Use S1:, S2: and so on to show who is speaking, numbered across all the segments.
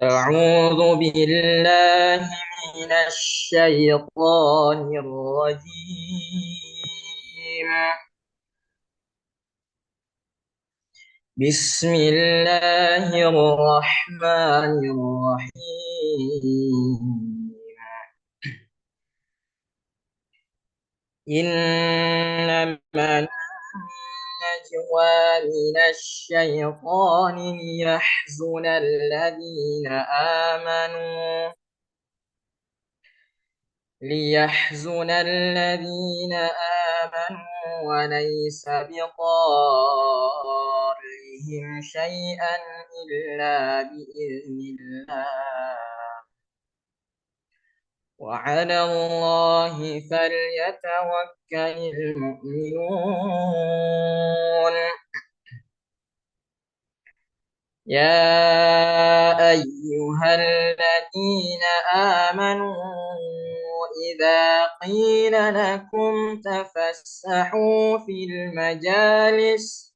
S1: أعوذ بالله من الشيطان الرجيم. بسم الله الرحمن الرحيم. إنما النجوى من الشيطان ليحزن الذين آمنوا وليس بضارهم شيئا إلا بإذن الله، وعلى الله فليتوكل المؤمنون. يا أيها الذين آمنوا إذا قيل لكم تفسحوا في المجالس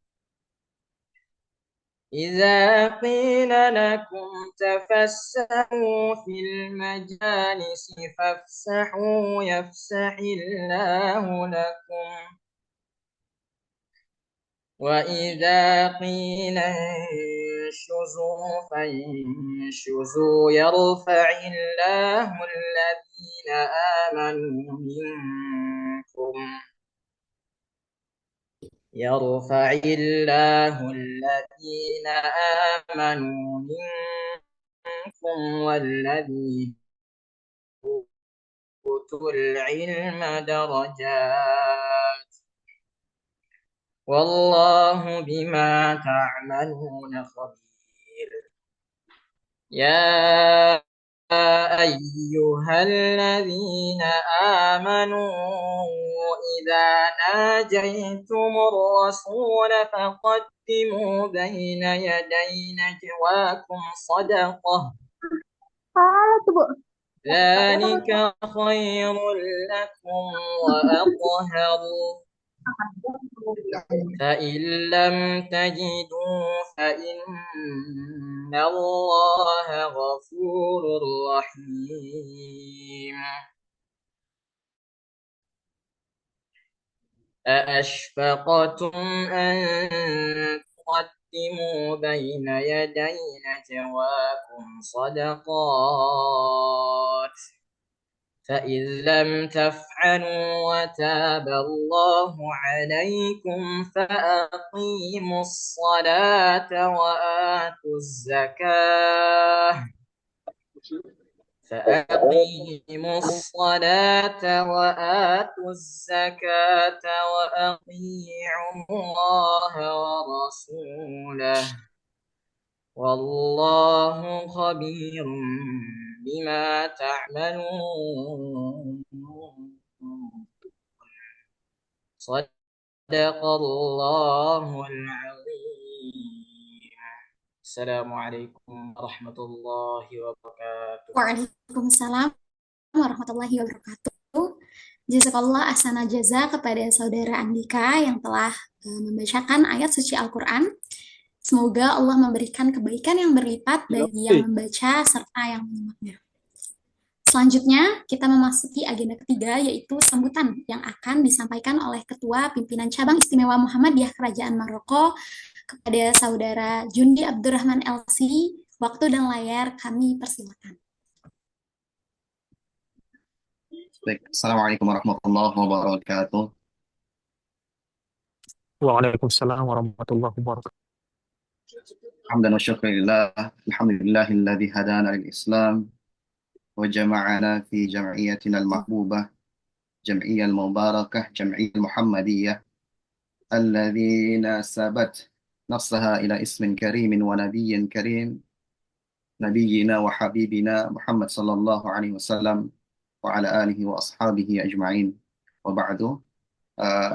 S1: فافسحوا يفسح الله لكم، وإذا قيل انشزوا فانشزوا يرفع الله الذين آمنوا منكم والذين أوتوا العلم درجات، والله بما تعملون خبير. يا أيها الذين آمنوا إذا ناجيتم الرسول فقدموا بين يدي نجواكم صدقة، ذلك خير لكم وأطهر. فإن لم تجدوا فإن الله غفور رحيم. أأشفقتم أن تقدموا بين يدي نجواكم صدقات، فإذ لم تفعلوا وتاب الله عليكم فأقيموا الصلاة وآتوا الزكاة وأطيعوا الله ورسوله، والله خبير بما تعملون. صدق الله العظيم. السلام عليكم ورحمة الله وبركاته.
S2: Waalaikumsalam warahmatullahi wabarakatuh. Jazakallah asana jaza kepada saudara Andika yang telah membacakan ayat suci Al-Quran. Semoga Allah memberikan kebaikan yang berlipat bagi yang membaca serta yang menyimaknya. Selanjutnya, kita memasuki agenda ketiga, yaitu sambutan yang akan disampaikan oleh Ketua Pimpinan Cabang Istimewa Muhammadiyah Kerajaan Maroko kepada Saudara Jundi Abdurrahman LC. Waktu dan layar kami persilakan.
S3: Baik, Assalamualaikum warahmatullahi wabarakatuh.
S4: Waalaikumsalam warahmatullahi wabarakatuh.
S3: Hamdan wa syukrillah, alhamdulillahilladzi hadana lil Islam wa jama'ana fi jam'iyyatina al-mahbubah, jam'iyyal mubarakah, jam'iyyal Muhammadiyah, alladzina sabat nafsaha ila ismin karimin wa nabiyyin karim, nabiyyina wa habibina Muhammad sallallahu alaihi wasallam wa ala alihi wa ashabihi ajma'in. Wa ba'du,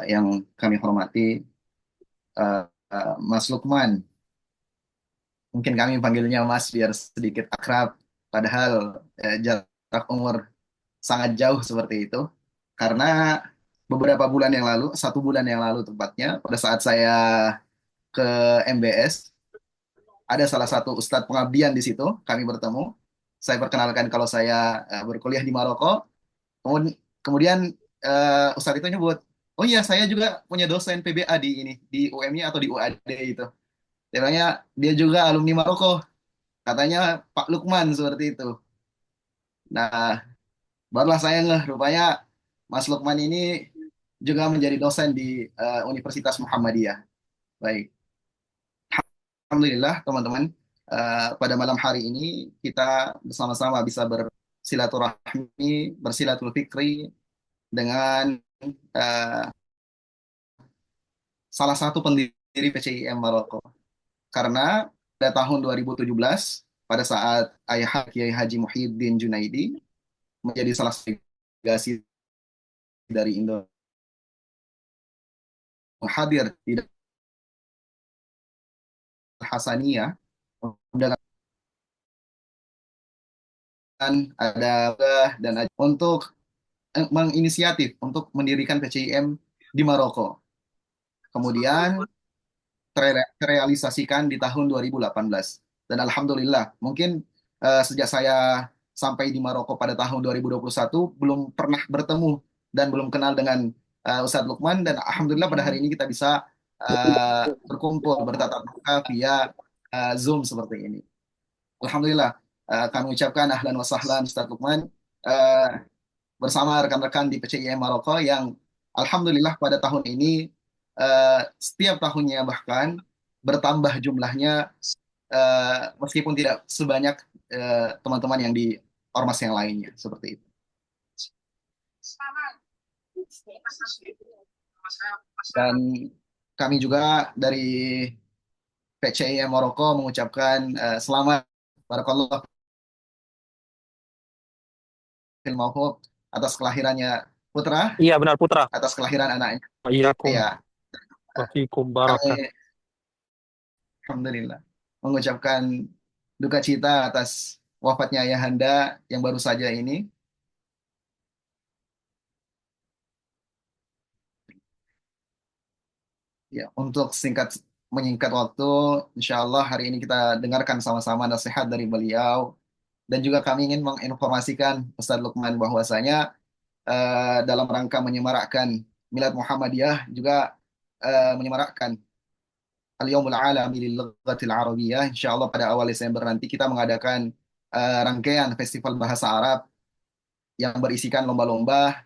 S3: yang kami hormati Mas Lukman. Mungkin kami panggilnya Mas biar sedikit akrab, padahal jarak umur sangat jauh seperti itu. Karena beberapa bulan yang lalu, 1 bulan yang lalu tepatnya, pada saat saya ke MBS, ada salah satu ustadz pengabdian di situ, kami bertemu. Saya perkenalkan kalau saya berkuliah di Maroko. Kemudian ustadz itu nyebut, oh iya saya juga punya dosen PBA di ini di UM-nya atau di UAD itu. Dia bilangnya dia juga alumni Maroko. Katanya Pak Lukman seperti itu. Nah, barulah saya ngeh rupanya Mas Lukman ini juga menjadi dosen di Universitas Muhammadiyah. Baik, alhamdulillah teman-teman, pada malam hari ini kita bersama-sama bisa bersilaturahmi, bersilatul fikri dengan eh, salah satu pendiri PCIM Maroko. Karena pada tahun 2017, pada saat Ayah Kiai Haji Muhyiddin Junaidi menjadi salah satu delegasi dari Indo hadir di Hasaniyah, undangan ada dan untuk menginisiatif untuk mendirikan PCIM di Maroko. Kemudian terrealisasikan di tahun 2018. Dan alhamdulillah, mungkin sejak saya sampai di Maroko pada tahun 2021 belum pernah bertemu dan belum kenal dengan Ustadz Lukman, dan alhamdulillah pada hari ini kita bisa berkumpul bertatap muka via Zoom seperti ini. Alhamdulillah, kami ucapkan ahlan wa sahlan Ustadz Lukman eh, bersama rekan-rekan di PCIM Maroko yang alhamdulillah pada tahun ini setiap tahunnya bahkan bertambah jumlahnya, meskipun tidak sebanyak teman-teman yang di ormas yang lainnya seperti itu. Dan kami juga dari PCIM Maroko mengucapkan selamat barakallah fil mauhub atas kelahirannya putra,
S4: Iya benar Putra.
S3: atas kelahiran anaknya.
S4: Wa'iyyakum
S3: Ya,
S4: wa fikum
S3: kami
S4: barakah.
S3: alhamdulillah mengucapkan duka cita atas wafatnya ayahanda yang baru saja ini. Ya, untuk menyingkat waktu, insya Allah hari ini kita dengarkan sama-sama nasihat dari beliau. Dan juga kami ingin menginformasikan Ustadz Lukman bahwasanya dalam rangka menyemarakkan Milad Muhammadiyah juga menyemarakkan Al-Yaumul Alami lil Lughatil Arabiyyah. Insya Allah pada awal Desember nanti kita mengadakan rangkaian festival bahasa Arab yang berisikan lomba-lomba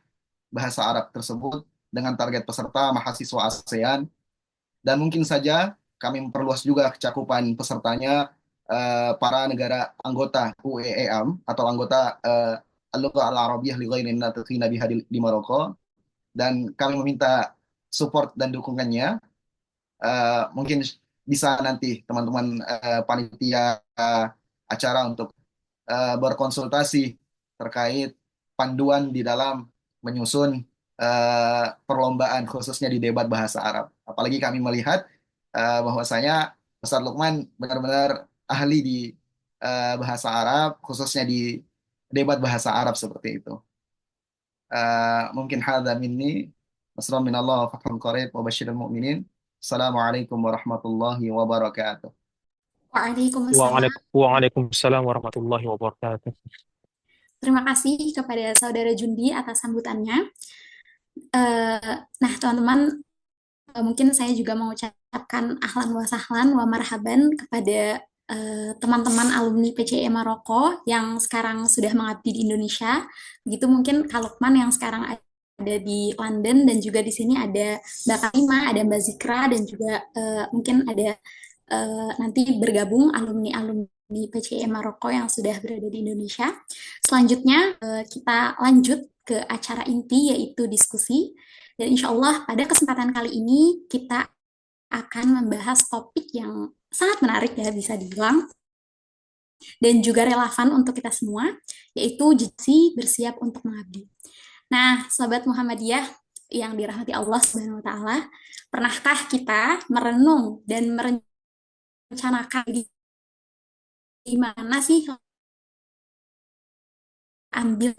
S3: bahasa Arab tersebut dengan target peserta mahasiswa ASEAN. Dan mungkin saja kami memperluas juga cakupan pesertanya para negara anggota UEEAM atau anggota Al-Lugha Al-Arabiyyah li Ghairin Natiqina biha di Maroko, dan kami meminta support dan dukungannya. Mungkin bisa nanti teman-teman panitia acara untuk berkonsultasi terkait panduan di dalam menyusun perlombaan khususnya di debat bahasa Arab. Apalagi kami melihat bahwasanya Ustadz Lukman benar-benar ahli di bahasa Arab, khususnya di debat bahasa Arab seperti itu. Mungkin hadza minni. Wassalamu minallah wa fathun qarib wa basyiril mu'minin. Assalamualaikum warahmatullahi wabarakatuh.
S2: Waalaikumsalam.
S4: Waalaikumsalam warahmatullahi wabarakatuh.
S2: Terima kasih kepada Saudara Jundi atas sambutannya. Nah, teman-teman, mungkin saya juga mengucapkan ahlan wa sahlan wa marhaban kepada teman-teman alumni PCI Maroko yang sekarang sudah mengabdi di Indonesia. Begitu mungkin Kak Lukman yang sekarang ada di London, dan juga di sini ada Mbak Karima, ada Mbak Zikra, dan juga mungkin ada nanti bergabung alumni-alumni PCI Maroko yang sudah berada di Indonesia. Selanjutnya kita lanjut ke acara inti, yaitu diskusi. Dan insya Allah pada kesempatan kali ini kita akan membahas topik yang sangat menarik ya, bisa dibilang, dan juga relevan untuk kita semua, yaitu jadi bersiap untuk mengabdi. Nah, Sobat Muhammadiyah yang dirahmati Allah Subhanahu wa Ta'ala, pernahkah kita merenung dan merencanakan gimana sih ambil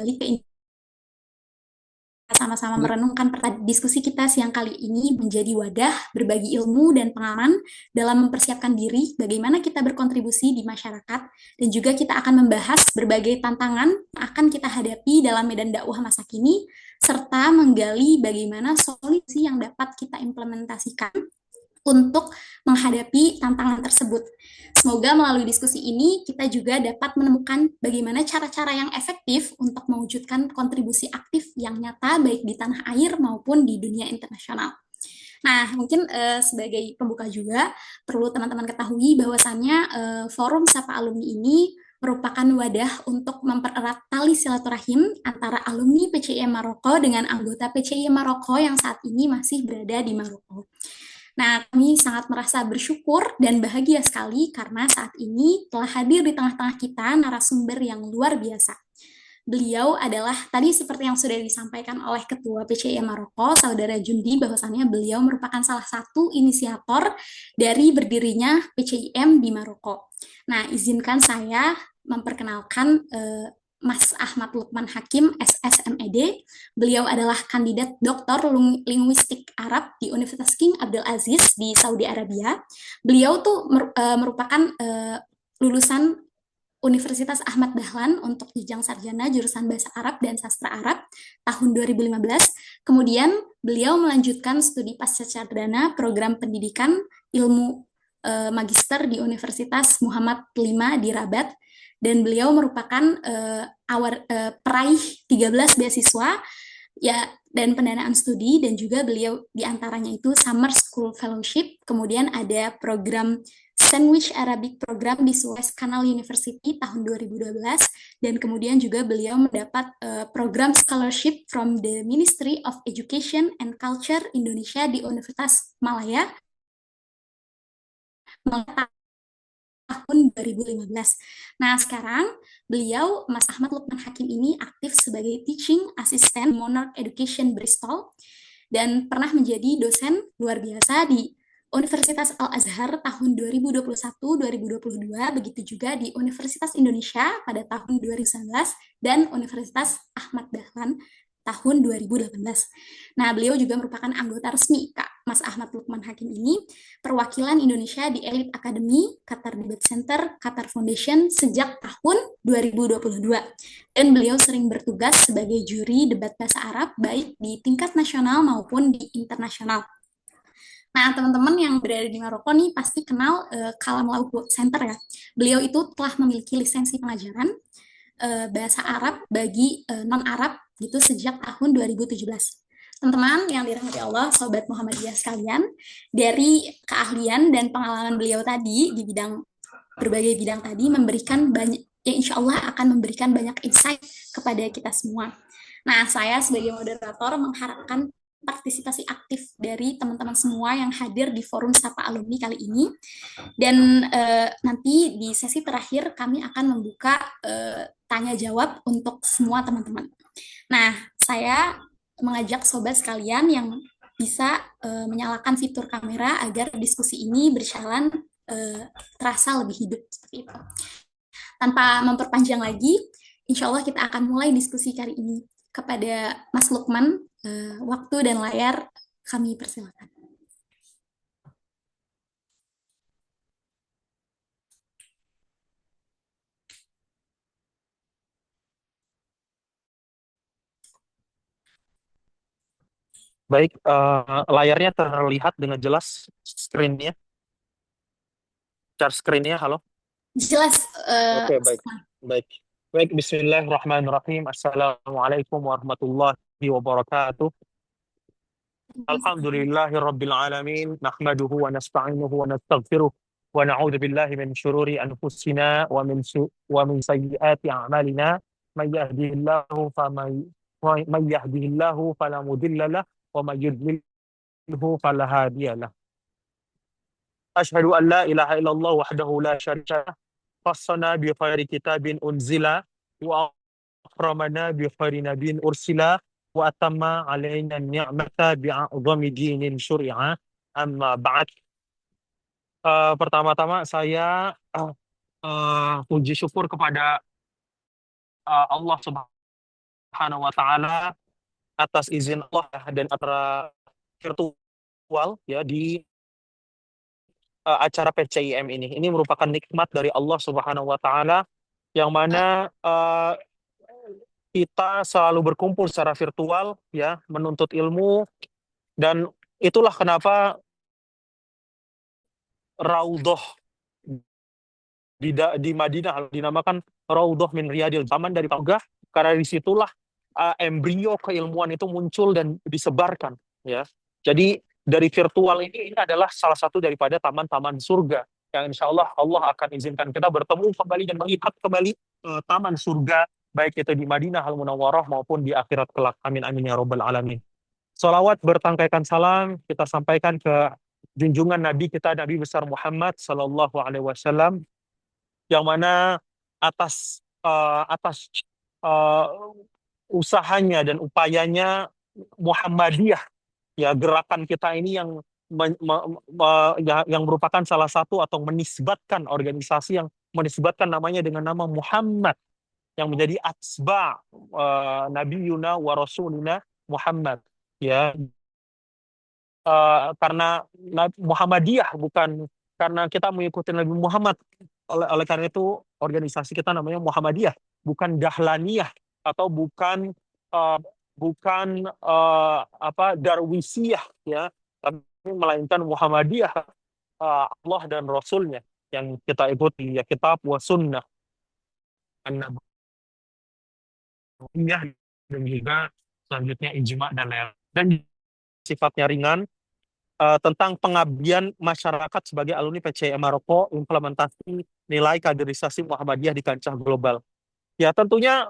S2: sama-sama merenungkan diskusi kita siang kali ini menjadi wadah berbagi ilmu dan pengalaman dalam mempersiapkan diri bagaimana kita berkontribusi di masyarakat, dan juga kita akan membahas berbagai tantangan yang akan kita hadapi dalam medan dakwah masa kini, serta menggali bagaimana solusi yang dapat kita implementasikan untuk menghadapi tantangan tersebut. Semoga melalui diskusi ini kita juga dapat menemukan bagaimana cara-cara yang efektif untuk mewujudkan kontribusi aktif yang nyata baik di tanah air maupun di dunia internasional. Nah, mungkin sebagai pembuka juga perlu teman-teman ketahui bahwasannya forum Sapa Alumni ini merupakan wadah untuk mempererat tali silaturahim antara alumni PCI Maroko dengan anggota PCI Maroko yang saat ini masih berada di Maroko. Nah, kami sangat merasa bersyukur dan bahagia sekali karena saat ini telah hadir di tengah-tengah kita narasumber yang luar biasa. Beliau adalah, tadi seperti yang sudah disampaikan oleh Ketua PCI Maroko, Saudara Jundi, bahwasannya beliau merupakan salah satu inisiator dari berdirinya PCIM di Maroko. Nah, izinkan saya memperkenalkan Mas Ahmad Lukman Hakim, SSMED. Beliau adalah kandidat doktor linguistik Arab di Universitas King Abdul Aziz di Saudi Arabia. Beliau tuh merupakan lulusan Universitas Ahmad Dahlan untuk jenjang sarjana jurusan Bahasa Arab dan Sastra Arab tahun 2015. Kemudian beliau melanjutkan studi pascasarjana program pendidikan ilmu magister di Universitas Muhammad V di Rabat, dan beliau merupakan peraih 13 beasiswa ya dan pendanaan studi, dan juga beliau diantaranya itu Summer School Fellowship, kemudian ada program Sandwich Arabic Program di Suez Canal University tahun 2012, dan kemudian juga beliau mendapat program scholarship from the Ministry of Education and Culture Indonesia di Universitas Malaya tahun 2015. Nah, sekarang beliau, Mas Ahmad Lukman Hakim ini aktif sebagai Teaching Assistant Monarch Education Bristol dan pernah menjadi dosen luar biasa di Universitas Al-Azhar tahun 2021-2022, begitu juga di Universitas Indonesia pada tahun 2019 dan Universitas Ahmad Dahlan tahun 2018. Nah, beliau juga merupakan anggota resmi Mas Ahmad Lukman Hakim ini, perwakilan Indonesia di Elite Academy, Qatar Debate Center, Qatar Foundation sejak tahun 2022. Dan beliau sering bertugas sebagai juri debat bahasa Arab baik di tingkat nasional maupun di internasional. Nah, teman-teman yang berada di Maroko nih pasti kenal Kalam Laut Center ya. Beliau itu telah memiliki lisensi pengajaran bahasa Arab bagi non-Arab gitu sejak tahun 2017. Teman-teman yang dirahmati Allah, Sobat Muhammadiyah sekalian, dari keahlian dan pengalaman beliau tadi di berbagai bidang tadi memberikan banyak, yang insya Allah akan memberikan banyak insight kepada kita semua. Nah, saya sebagai moderator mengharapkan partisipasi aktif dari teman-teman semua yang hadir di forum Sapa Alumni kali ini. Dan nanti di sesi terakhir kami akan membuka tanya jawab untuk semua teman-teman. Nah, saya mengajak sobat sekalian yang bisa menyalakan fitur kamera agar diskusi ini berjalan terasa lebih hidup seperti itu. Tanpa memperpanjang lagi, insya Allah kita akan mulai diskusi kali ini. Kepada Mas Lukman, waktu dan layar kami persilakan.
S4: Baik, layarnya terlihat dengan jelas screen-nya, share screen-nya, halo?
S2: Jelas.
S4: Oke, baik. Baik. Baik, bismillahirrahmanirrahim. Assalamualaikum warahmatullahi wabarakatuh. Alhamdulillahirabbil alamin, nahmaduhu wa nasta'inuhu wa nastaghfiruh wa na'udzu billahi min syururi anfusina wa min sayyiati a'malina. May yahdihillahu fala mudilla lahu wa may yudlilhu fala hadiya lahu. Asyhadu an la ilaha illallah wahdahu la syarika lah, khassana bi khairi kitabin unzila wa akramana bi khairi nabiyyin ursila wa atamma alaina ni'mata bi a'zami dinin syuri'a, amma ba'd. Pertama-tama saya puji syukur kepada Allah Subhanahu wa taala atas izin Allah dan acara virtual ya di acara PCIM ini. Ini merupakan nikmat dari Allah Subhanahu wa taala yang mana kita selalu berkumpul secara virtual ya, menuntut ilmu, dan itulah kenapa Raudhah di Madinah dinamakan Raudhah min Riyadil Zaman, dari Paugah, karena disitulah embrio keilmuan itu muncul dan disebarkan ya. Jadi dari virtual ini adalah salah satu daripada taman-taman surga yang insya Allah Allah akan izinkan kita bertemu kembali dan melihat kembali taman surga, baik itu di Madinah Al-Munawwarah maupun di akhirat kelak. Amin amin ya robbal alamin. Salawat bertangkaikan salam kita sampaikan ke junjungan Nabi kita, Nabi besar Muhammad Sallallahu Alaihi Wasallam, yang mana atas usahanya dan upayanya Muhammadiyah ya, gerakan kita ini yang yang merupakan salah satu atau menisbatkan organisasi yang menisbatkan namanya dengan nama Muhammad, yang menjadi atsba Nabi Yuna wa Rasulina Muhammad ya. Karena Muhammadiyah, bukan karena kita mengikuti Nabi Muhammad, oleh karena itu organisasi kita namanya Muhammadiyah, bukan Dahlaniyah atau bukan Darwisiyah ya, tapi melainkan Muhammadiyah, Allah dan Rasulnya yang kita ikuti ya, kitab wa sunnah an-nabawiyah, dan juga selanjutnya ijma dan lain-lain. Dan sifatnya ringan, tentang pengabdian masyarakat sebagai alumni PCIM Maroko, implementasi nilai kaderisasi Muhammadiyah di kancah global. Ya tentunya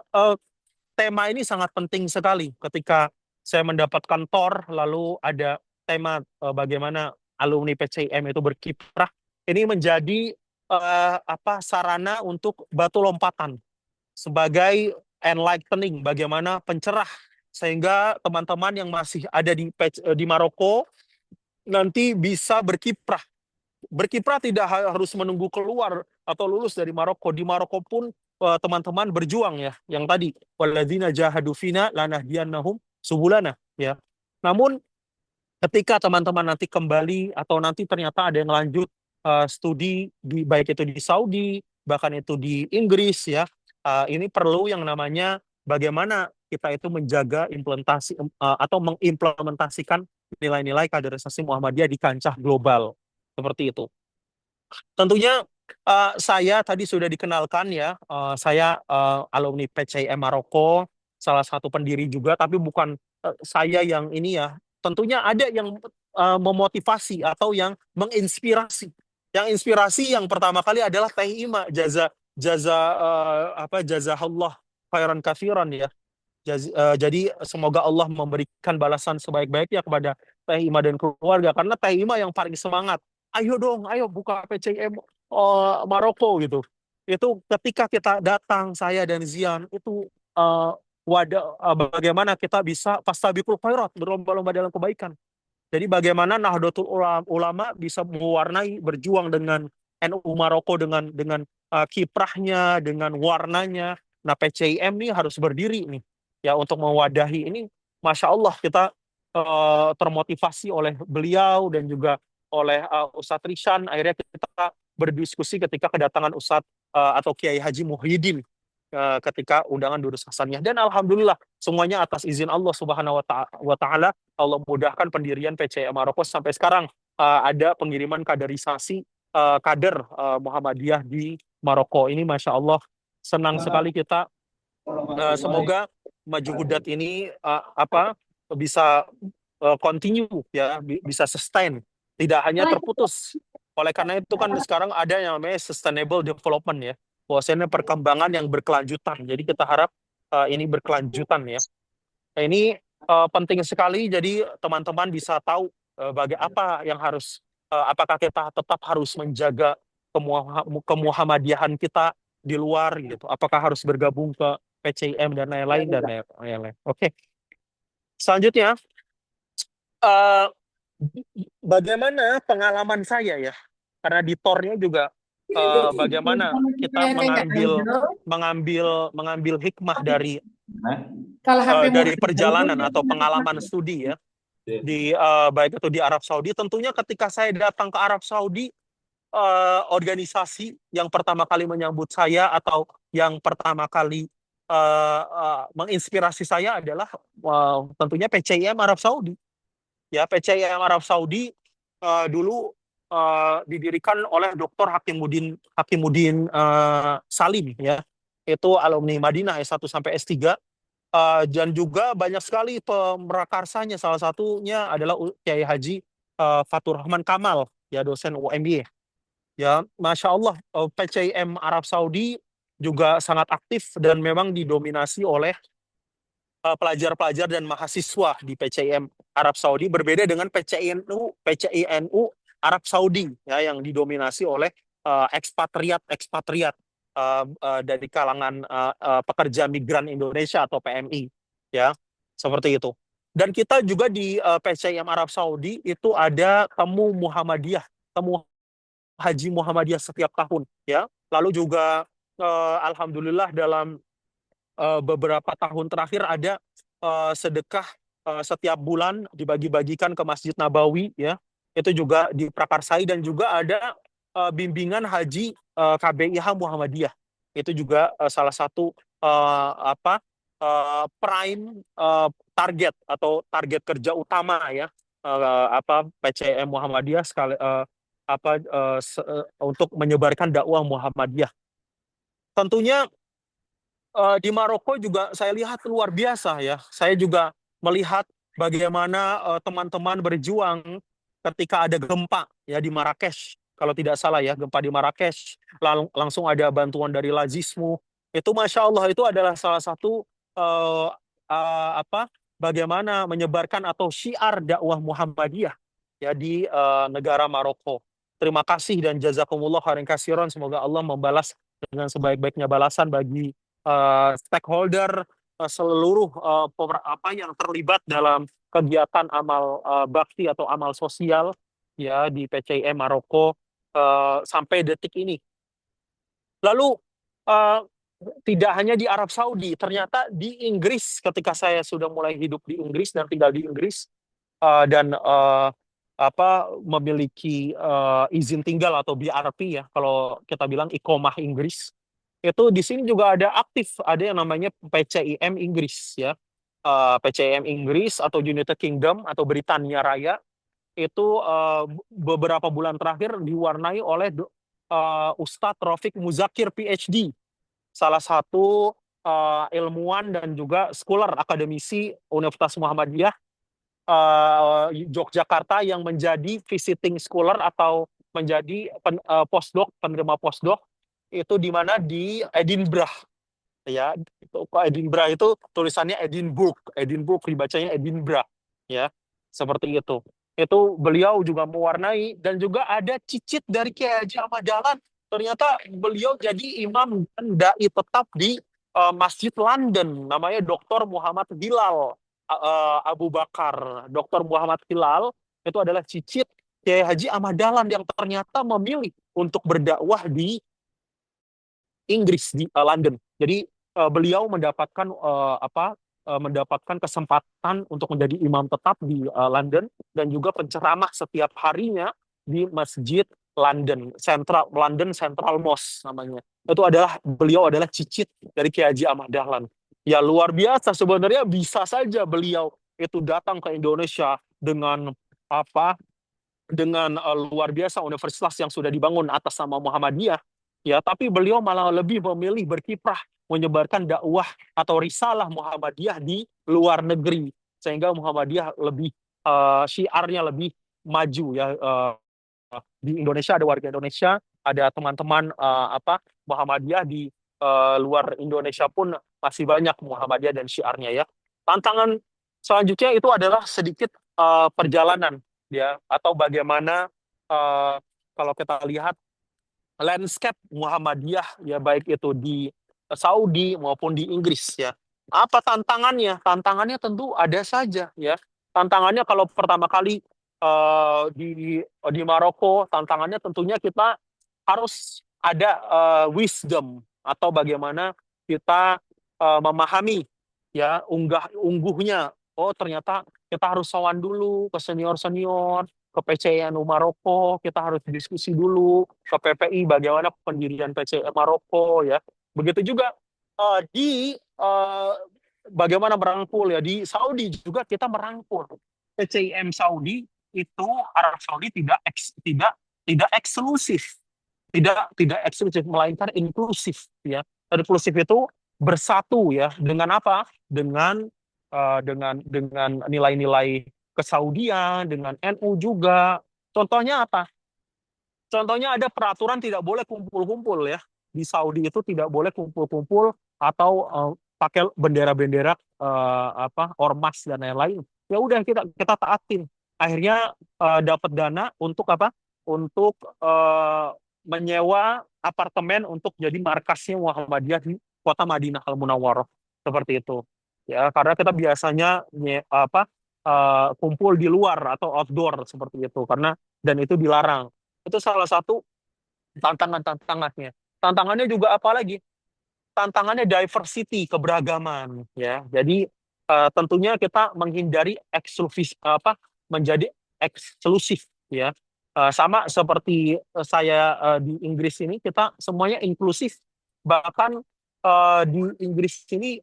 S4: tema ini sangat penting sekali ketika saya mendapatkan TOR, lalu ada tema bagaimana alumni PCIM itu berkiprah. Ini menjadi sarana untuk batu lompatan sebagai enlightening, bagaimana pencerah, sehingga teman-teman yang masih ada di Maroko nanti bisa berkiprah. Berkiprah tidak harus menunggu keluar atau lulus dari Maroko. Di Maroko pun teman-teman berjuang ya, yang tadi walladzina jahadu fina lanahdiyannahum subulana ya. Namun ketika teman-teman nanti kembali atau nanti ternyata ada yang lanjut studi baik itu di Saudi, bahkan itu di Inggris ya, ini perlu yang namanya bagaimana kita itu menjaga implementasi atau mengimplementasikan nilai-nilai kaderisasi Muhammadiyah di kancah global seperti itu. Tentunya saya tadi sudah dikenalkan ya, saya alumni PCIM Maroko, salah satu pendiri juga, tapi bukan saya yang ini ya. Tentunya ada yang memotivasi atau yang menginspirasi. Yang inspirasi yang pertama kali adalah Teh Ima, jazahullah khairan katsiran ya. Jadi semoga Allah memberikan balasan sebaik-baiknya kepada Teh Ima dan keluarga, karena Teh Ima yang paling semangat. Ayo dong, ayo buka PCIM Maroko gitu. Itu ketika kita datang, saya dan Zian, itu bagaimana kita bisa fastabiqul khairat, berlomba-lomba dalam kebaikan. Jadi bagaimana Nahdlatul Ulama bisa mewarnai, berjuang dengan NU Maroko dengan kiprahnya, dengan warnanya. Nah, PCIM ini harus berdiri nih ya untuk mewadahi ini. Masya Allah, kita termotivasi oleh beliau dan juga oleh Ustadz Rishan. Akhirnya kita berdiskusi ketika kedatangan Ustadz atau Kiai Haji Muhyiddin ketika undangan Durus Hasaniyah. Dan alhamdulillah semuanya atas izin Allah Subhanahu wa taala. Allah mudahkan pendirian PCIM Maroko sampai sekarang ada pengiriman kaderisasi kader Muhammadiyah di Maroko. Ini Masya Allah senang sekali kita. Semoga Maju Hudat ini bisa continue ya, bisa sustain, tidak hanya terputus. Oleh karena itu kan sekarang ada yang namanya sustainable development ya, bahwasanya perkembangan yang berkelanjutan. Jadi kita harap ini berkelanjutan ya. Nah, ini penting sekali. Jadi teman-teman bisa tahu apa yang harus, apakah kita tetap harus menjaga kemuhammadiyahan kita di luar gitu. Apakah harus bergabung ke PCIM dan lain-lain dan lain-lain. Oke. Selanjutnya, bagaimana pengalaman saya ya? Karena di tornya juga bagaimana kita mengambil hikmah dari
S5: Kalau HP
S4: dari
S5: murah
S4: perjalanan
S5: itu
S4: atau pengalaman studi ya di baik itu di Arab Saudi. Tentunya ketika saya datang ke Arab Saudi, organisasi yang pertama kali menyambut saya atau yang pertama kali menginspirasi saya adalah tentunya PCIM Arab Saudi. Ya, PCIM Arab Saudi dulu didirikan oleh Dr. Hakimuddin Salim ya. Itu alumni Madinah S1 sampai S3. Dan juga banyak sekali pemerakarsanya, salah satunya adalah Kiai Haji Fatur Rahman Kamal, ya dosen UMY. Ya, Masya Allah, PCIM Arab Saudi juga sangat aktif dan memang didominasi oleh pelajar-pelajar dan mahasiswa di PCIM Arab Saudi, berbeda dengan PCINU Arab Saudi ya, yang didominasi oleh ekspatriat dari kalangan pekerja migran Indonesia atau PMI ya, seperti itu. Dan kita juga di PCIM Arab Saudi itu ada temu Muhammadiyah, temu Haji Muhammadiyah setiap tahun ya. Lalu juga alhamdulillah dalam beberapa tahun terakhir ada sedekah setiap bulan dibagi-bagikan ke Masjid Nabawi ya. Itu juga diprakarsai, dan juga ada bimbingan haji KBIH Muhammadiyah. Itu juga salah satu prime target atau target kerja utama ya, PCM Muhammadiyah sekali untuk menyebarkan dakwah Muhammadiyah. Tentunya di Maroko juga saya lihat luar biasa ya. Saya juga melihat bagaimana teman-teman berjuang ketika ada gempa ya di Marrakesh. Kalau tidak salah ya, gempa di Marrakesh. Langsung ada bantuan dari Lazismu. Itu Masya Allah, itu adalah salah satu uh, bagaimana menyebarkan atau syiar dakwah Muhammadiyah ya di negara Maroko. Terima kasih dan jazakumullah khairan katsiran. Semoga Allah membalas dengan sebaik-baiknya balasan bagi stakeholder seluruh yang terlibat dalam kegiatan amal bakti atau amal sosial ya di PCIM Maroko sampai detik ini. Lalu tidak hanya di Arab Saudi, ternyata di Inggris ketika saya sudah mulai hidup di Inggris dan tinggal di Inggris dan memiliki izin tinggal atau BRP ya, kalau kita bilang iqomah Inggris. Itu di sini juga ada aktif, ada yang namanya PCIM Inggris ya. PCIM Inggris atau United Kingdom atau Britania Raya itu beberapa bulan terakhir diwarnai oleh Ustadz Rafiq Muzakir PhD, salah satu ilmuwan dan juga scholar akademisi Universitas Muhammadiyah Yogyakarta yang menjadi visiting scholar atau menjadi postdoc, penerima postdoc itu di mana di Edinburgh ya. Itu Edinburgh itu tulisannya Edinburgh dibacanya Edinburgh ya, seperti itu beliau juga mewarnai. Dan juga ada cicit dari Kiai Haji Ahmad Dahlan, ternyata beliau jadi imam dan dai tetap di Masjid London, namanya Dr. Muhammad Hilal Abu Bakar. Dr. Muhammad Hilal itu adalah cicit Kiai Haji Ahmad Dahlan yang ternyata memilih untuk berdakwah di Inggris, di London. Jadi beliau mendapatkan mendapatkan kesempatan untuk menjadi imam tetap di London dan juga penceramah setiap harinya di Masjid London Central Mosque namanya. Itu adalah beliau adalah cicit dari Kiai Haji Ahmad Dahlan. Ya luar biasa, sebenarnya bisa saja beliau itu datang ke Indonesia dengan luar biasa universitas yang sudah dibangun atas nama Muhammadiyah ya, tapi beliau malah lebih memilih berkiprah menyebarkan dakwah atau risalah Muhammadiyah di luar negeri, sehingga Muhammadiyah lebih syiarnya lebih maju ya. Di Indonesia ada warga Indonesia, ada teman-teman Muhammadiyah di luar Indonesia pun masih banyak Muhammadiyah dan syiarnya ya. Tantangan selanjutnya itu adalah sedikit perjalanan ya, atau bagaimana kalau kita lihat landscape Muhammadiyah ya, baik itu di Saudi maupun di Inggris ya. Apa tantangannya? Tantangannya tentu ada saja ya. Tantangannya kalau pertama kali di Maroko, tantangannya tentunya kita harus ada wisdom atau bagaimana kita memahami ya ungguhnya. Oh ternyata kita harus sowan dulu ke senior-senior, ke PCNU Maroko, kita harus diskusi dulu ke PPI bagaimana pendirian PCI Maroko ya. Begitu juga di bagaimana merangkul ya di Saudi juga kita merangkul PCIM Saudi itu Arab Saudi tidak eksklusif, tidak eksklusif melainkan inklusif ya. Inklusif itu bersatu ya dengan apa? Dengan nilai-nilai kesaudian, dengan NU juga. Contohnya apa? Contohnya ada peraturan tidak boleh kumpul-kumpul ya. Di Saudi itu tidak boleh kumpul-kumpul atau pakai bendera-bendera ormas dan lain-lain. Ya udah kita taatin. Akhirnya dapat dana untuk apa? Untuk menyewa apartemen untuk jadi markasnya Muhammadiyah di kota Madinah Al Munawwarah seperti itu. Ya, karena kita biasanya kumpul di luar atau outdoor seperti itu karena dan itu dilarang. Itu salah satu tantangannya. Tantangannya juga apa lagi? Tantangannya diversity, keberagaman ya. Jadi tentunya kita menghindari menjadi eksklusif ya. Sama seperti saya di Inggris ini kita semuanya inklusif. Bahkan di Inggris ini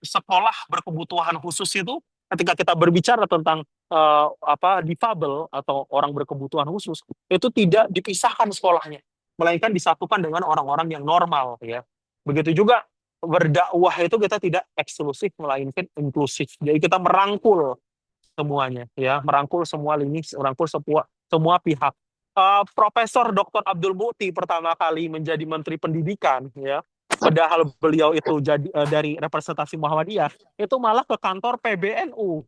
S4: sekolah berkebutuhan khusus itu ketika kita berbicara tentang difabel atau orang berkebutuhan khusus itu tidak dipisahkan sekolahnya melainkan disatukan dengan orang-orang yang normal ya. Begitu juga berdakwah itu kita tidak eksklusif melainkan inklusif. Jadi kita merangkul semuanya ya, merangkul semua lini, merangkul semua pihak. Profesor Dr. Abdul Muti pertama kali menjadi Menteri Pendidikan ya. Padahal beliau itu jadi dari representasi Muhammadiyah, itu malah ke kantor PBNU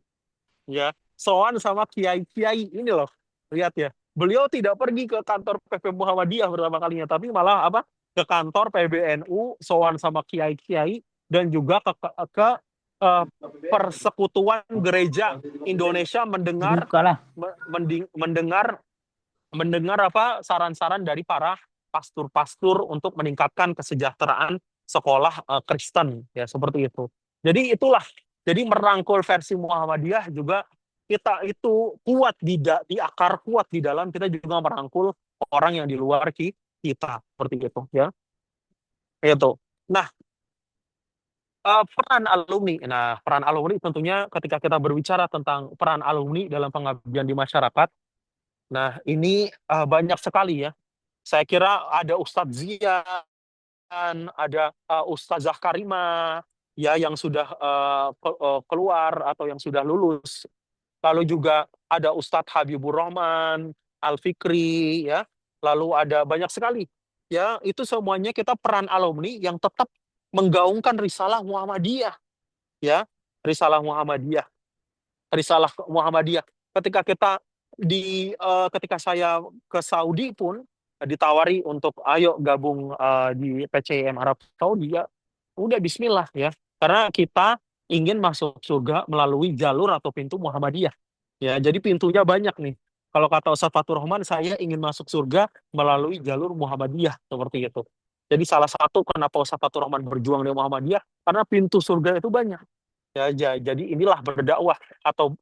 S4: ya. Soan sama kiai-kiai ini loh. Lihat ya. Beliau tidak pergi ke kantor PP Muhammadiyah pertama kalinya, tapi malah apa? Ke kantor PBNU, soan sama kiai-kiai dan juga ke Persekutuan Gereja Indonesia mendengar apa saran-saran dari para pastor-pastor untuk meningkatkan kesejahteraan sekolah Kristen ya seperti itu. Jadi itulah. Jadi merangkul versi Muhammadiyah juga kita itu kuat di akar kuat di dalam kita juga merangkul orang yang di luar kita seperti itu ya. Itu. Nah, peran alumni. Nah, peran alumni tentunya ketika kita berbicara tentang peran alumni dalam pengabdian di masyarakat. Nah, ini banyak sekali ya. Saya kira ada Ustadz Zian, ada Ustazah Karima ya yang sudah keluar atau yang sudah lulus. Lalu juga ada Ustadz Habibur Rahman, Al Fikri ya. Lalu ada banyak sekali. Ya, itu semuanya kita peran alumni yang tetap menggaungkan risalah Muhammadiyah ya. Risalah Muhammadiyah. Risalah Muhammadiyah. Ketika saya ke Saudi pun ditawari untuk ayo gabung di PCIM Arab Saudi ya udah bismillah ya karena kita ingin masuk surga melalui jalur atau pintu Muhammadiyah ya jadi pintunya banyak nih kalau kata Ustaz Fatur Rahman saya ingin masuk surga melalui jalur Muhammadiyah seperti itu jadi salah satu kenapa Ustaz Fatur Rahman berjuang di Muhammadiyah karena pintu surga itu banyak. Ya, jadi inilah berdakwah atau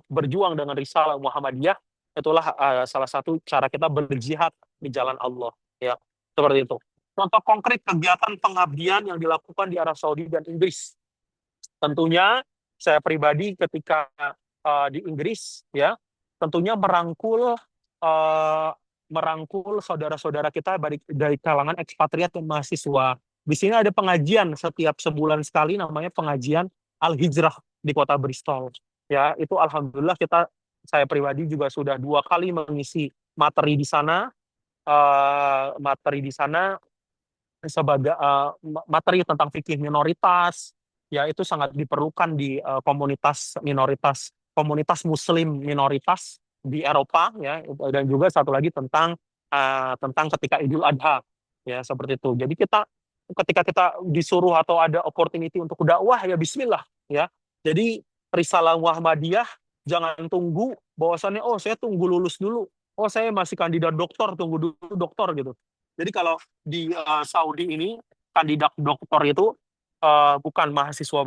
S4: berjuang dengan risalah Muhammadiyah itulah salah satu cara kita berjihad di jalan Allah ya seperti itu. Contoh konkret kegiatan pengabdian yang dilakukan di Arab Saudi dan Inggris. Tentunya saya pribadi ketika di Inggris ya tentunya merangkul saudara-saudara kita dari kalangan ekspatriat dan mahasiswa. Di sini ada pengajian setiap sebulan sekali namanya pengajian Al-Hijrah di kota Bristol. Ya, itu alhamdulillah saya pribadi juga sudah 2 kali mengisi materi di sana. Sebagai materi tentang fikih minoritas. Ya, itu sangat diperlukan di komunitas muslim minoritas di Eropa ya dan juga satu lagi tentang ketika Idul Adha ya seperti itu. Jadi ketika kita disuruh atau ada opportunity untuk dakwah ya bismillah ya. Jadi risalah Muhammadiyah jangan tunggu bahwasannya saya tunggu lulus dulu. Saya masih kandidat doktor, tunggu dulu doktor gitu. Jadi kalau di Saudi ini kandidat doktor itu bukan mahasiswa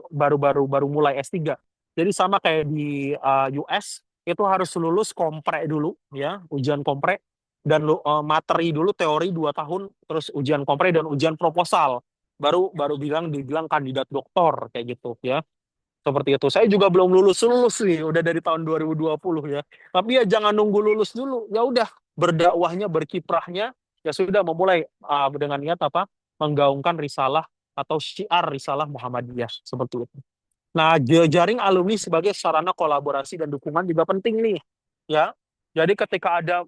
S4: baru mulai S3. Jadi sama kayak di US itu harus lulus kompre dulu ya, ujian kompre dan materi dulu teori 2 tahun, terus ujian kompre dan ujian proposal. Baru baru dibilang kandidat doktor kayak gitu ya. Seperti itu. Saya juga belum lulus nih, udah dari tahun 2020 ya. Tapi ya jangan nunggu lulus dulu. Ya udah, berdakwahnya, berkiprahnya, ya sudah memulai dengan niat apa? Menggaungkan risalah atau syiar risalah Muhammadiyah seperti itu. Nah, jejaring alumni sebagai sarana kolaborasi dan dukungan juga penting nih, ya. Jadi ketika ada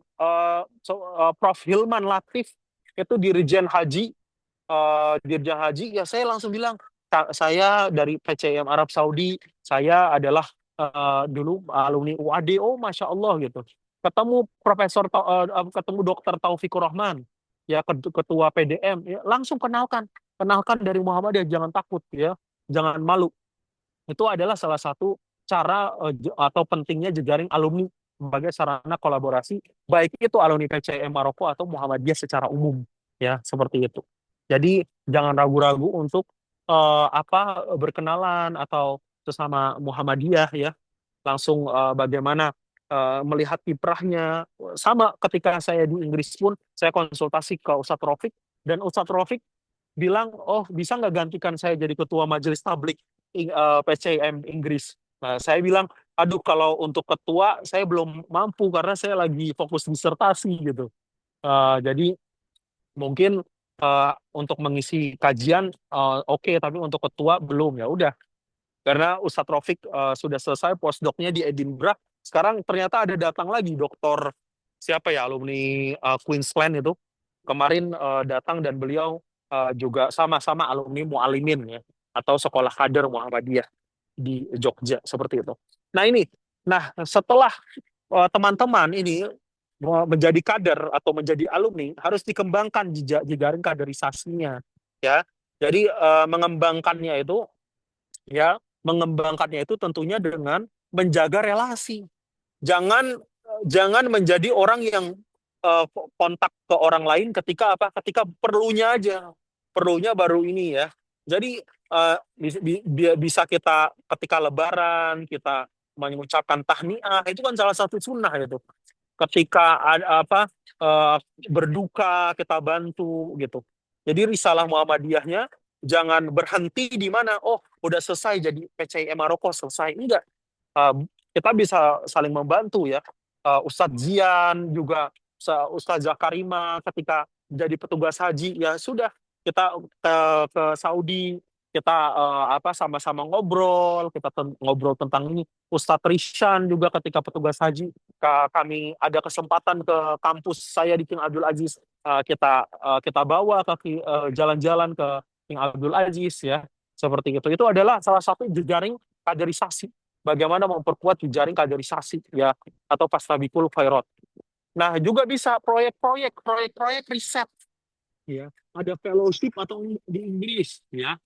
S4: Prof. Hilman Latif itu Dirjen Haji, ya saya langsung bilang, saya dari PCM Arab Saudi, saya adalah dulu alumni UAD, oh Masya Allah gitu. Ketemu Dokter Taufikur Rahman, ya ketua PDM, ya, langsung kenalkan dari Muhammadiyah, jangan takut ya, jangan malu. Itu adalah salah satu cara atau pentingnya jejaring alumni sebagai sarana kolaborasi, baik itu alumni PCM Maroko atau Muhammadiyah secara umum, ya seperti itu. Jadi jangan ragu-ragu untuk berkenalan atau sesama Muhammadiyah ya, langsung bagaimana melihat kiprahnya. Sama ketika saya di Inggris pun saya konsultasi ke Ustadz Rofik, dan Ustadz Rofik bilang, oh bisa nggak gantikan saya jadi ketua majelis tablik PCM Inggris. Nah saya bilang, aduh kalau untuk ketua saya belum mampu karena saya lagi fokus disertasi gitu. Jadi mungkin untuk mengisi kajian oke, tapi untuk ketua belum. Ya udah, karena Ustadz Rofik sudah selesai postdoknya di Edinburgh, sekarang ternyata ada datang lagi dokter siapa ya, alumni Queensland itu kemarin datang, dan beliau juga sama-sama alumni Mualimin ya, atau sekolah kader Muhammadiyah di Jogja seperti itu. Nah setelah teman-teman ini menjadi kader atau menjadi alumni, harus dikembangkan jejaring kaderisasinya ya. Jadi mengembangkannya itu tentunya dengan menjaga relasi. Jangan jangan menjadi orang yang eh, kontak ke orang lain ketika ketika perlunya aja, perlunya baru ini ya. Jadi bisa kita ketika lebaran kita mengucapkan tahniah, itu kan salah satu sunnah itu. Ketika ada eh, berduka kita bantu gitu. Jadi risalah Muhammadiyahnya jangan berhenti di mana, oh udah selesai jadi PCIM Maroko selesai, enggak. Kita bisa saling membantu ya. Ustadz Zian juga, Ustadz Zakarima ketika jadi petugas haji, ya sudah kita ke Saudi, kita sama-sama ngobrol, ngobrol tentang ini. Ustadz Rishan juga ketika petugas haji, kami ada kesempatan ke kampus saya di King Abdul Aziz, kita bawa jalan-jalan ke King Abdul Aziz ya, seperti itu. Itu adalah salah satu jejaring kaderisasi. Bagaimana memperkuat jejaring kaderisasi ya, atau Fastabikul Khairat. Nah, juga bisa proyek-proyek riset ya. Ada fellowship atau di Inggris ya.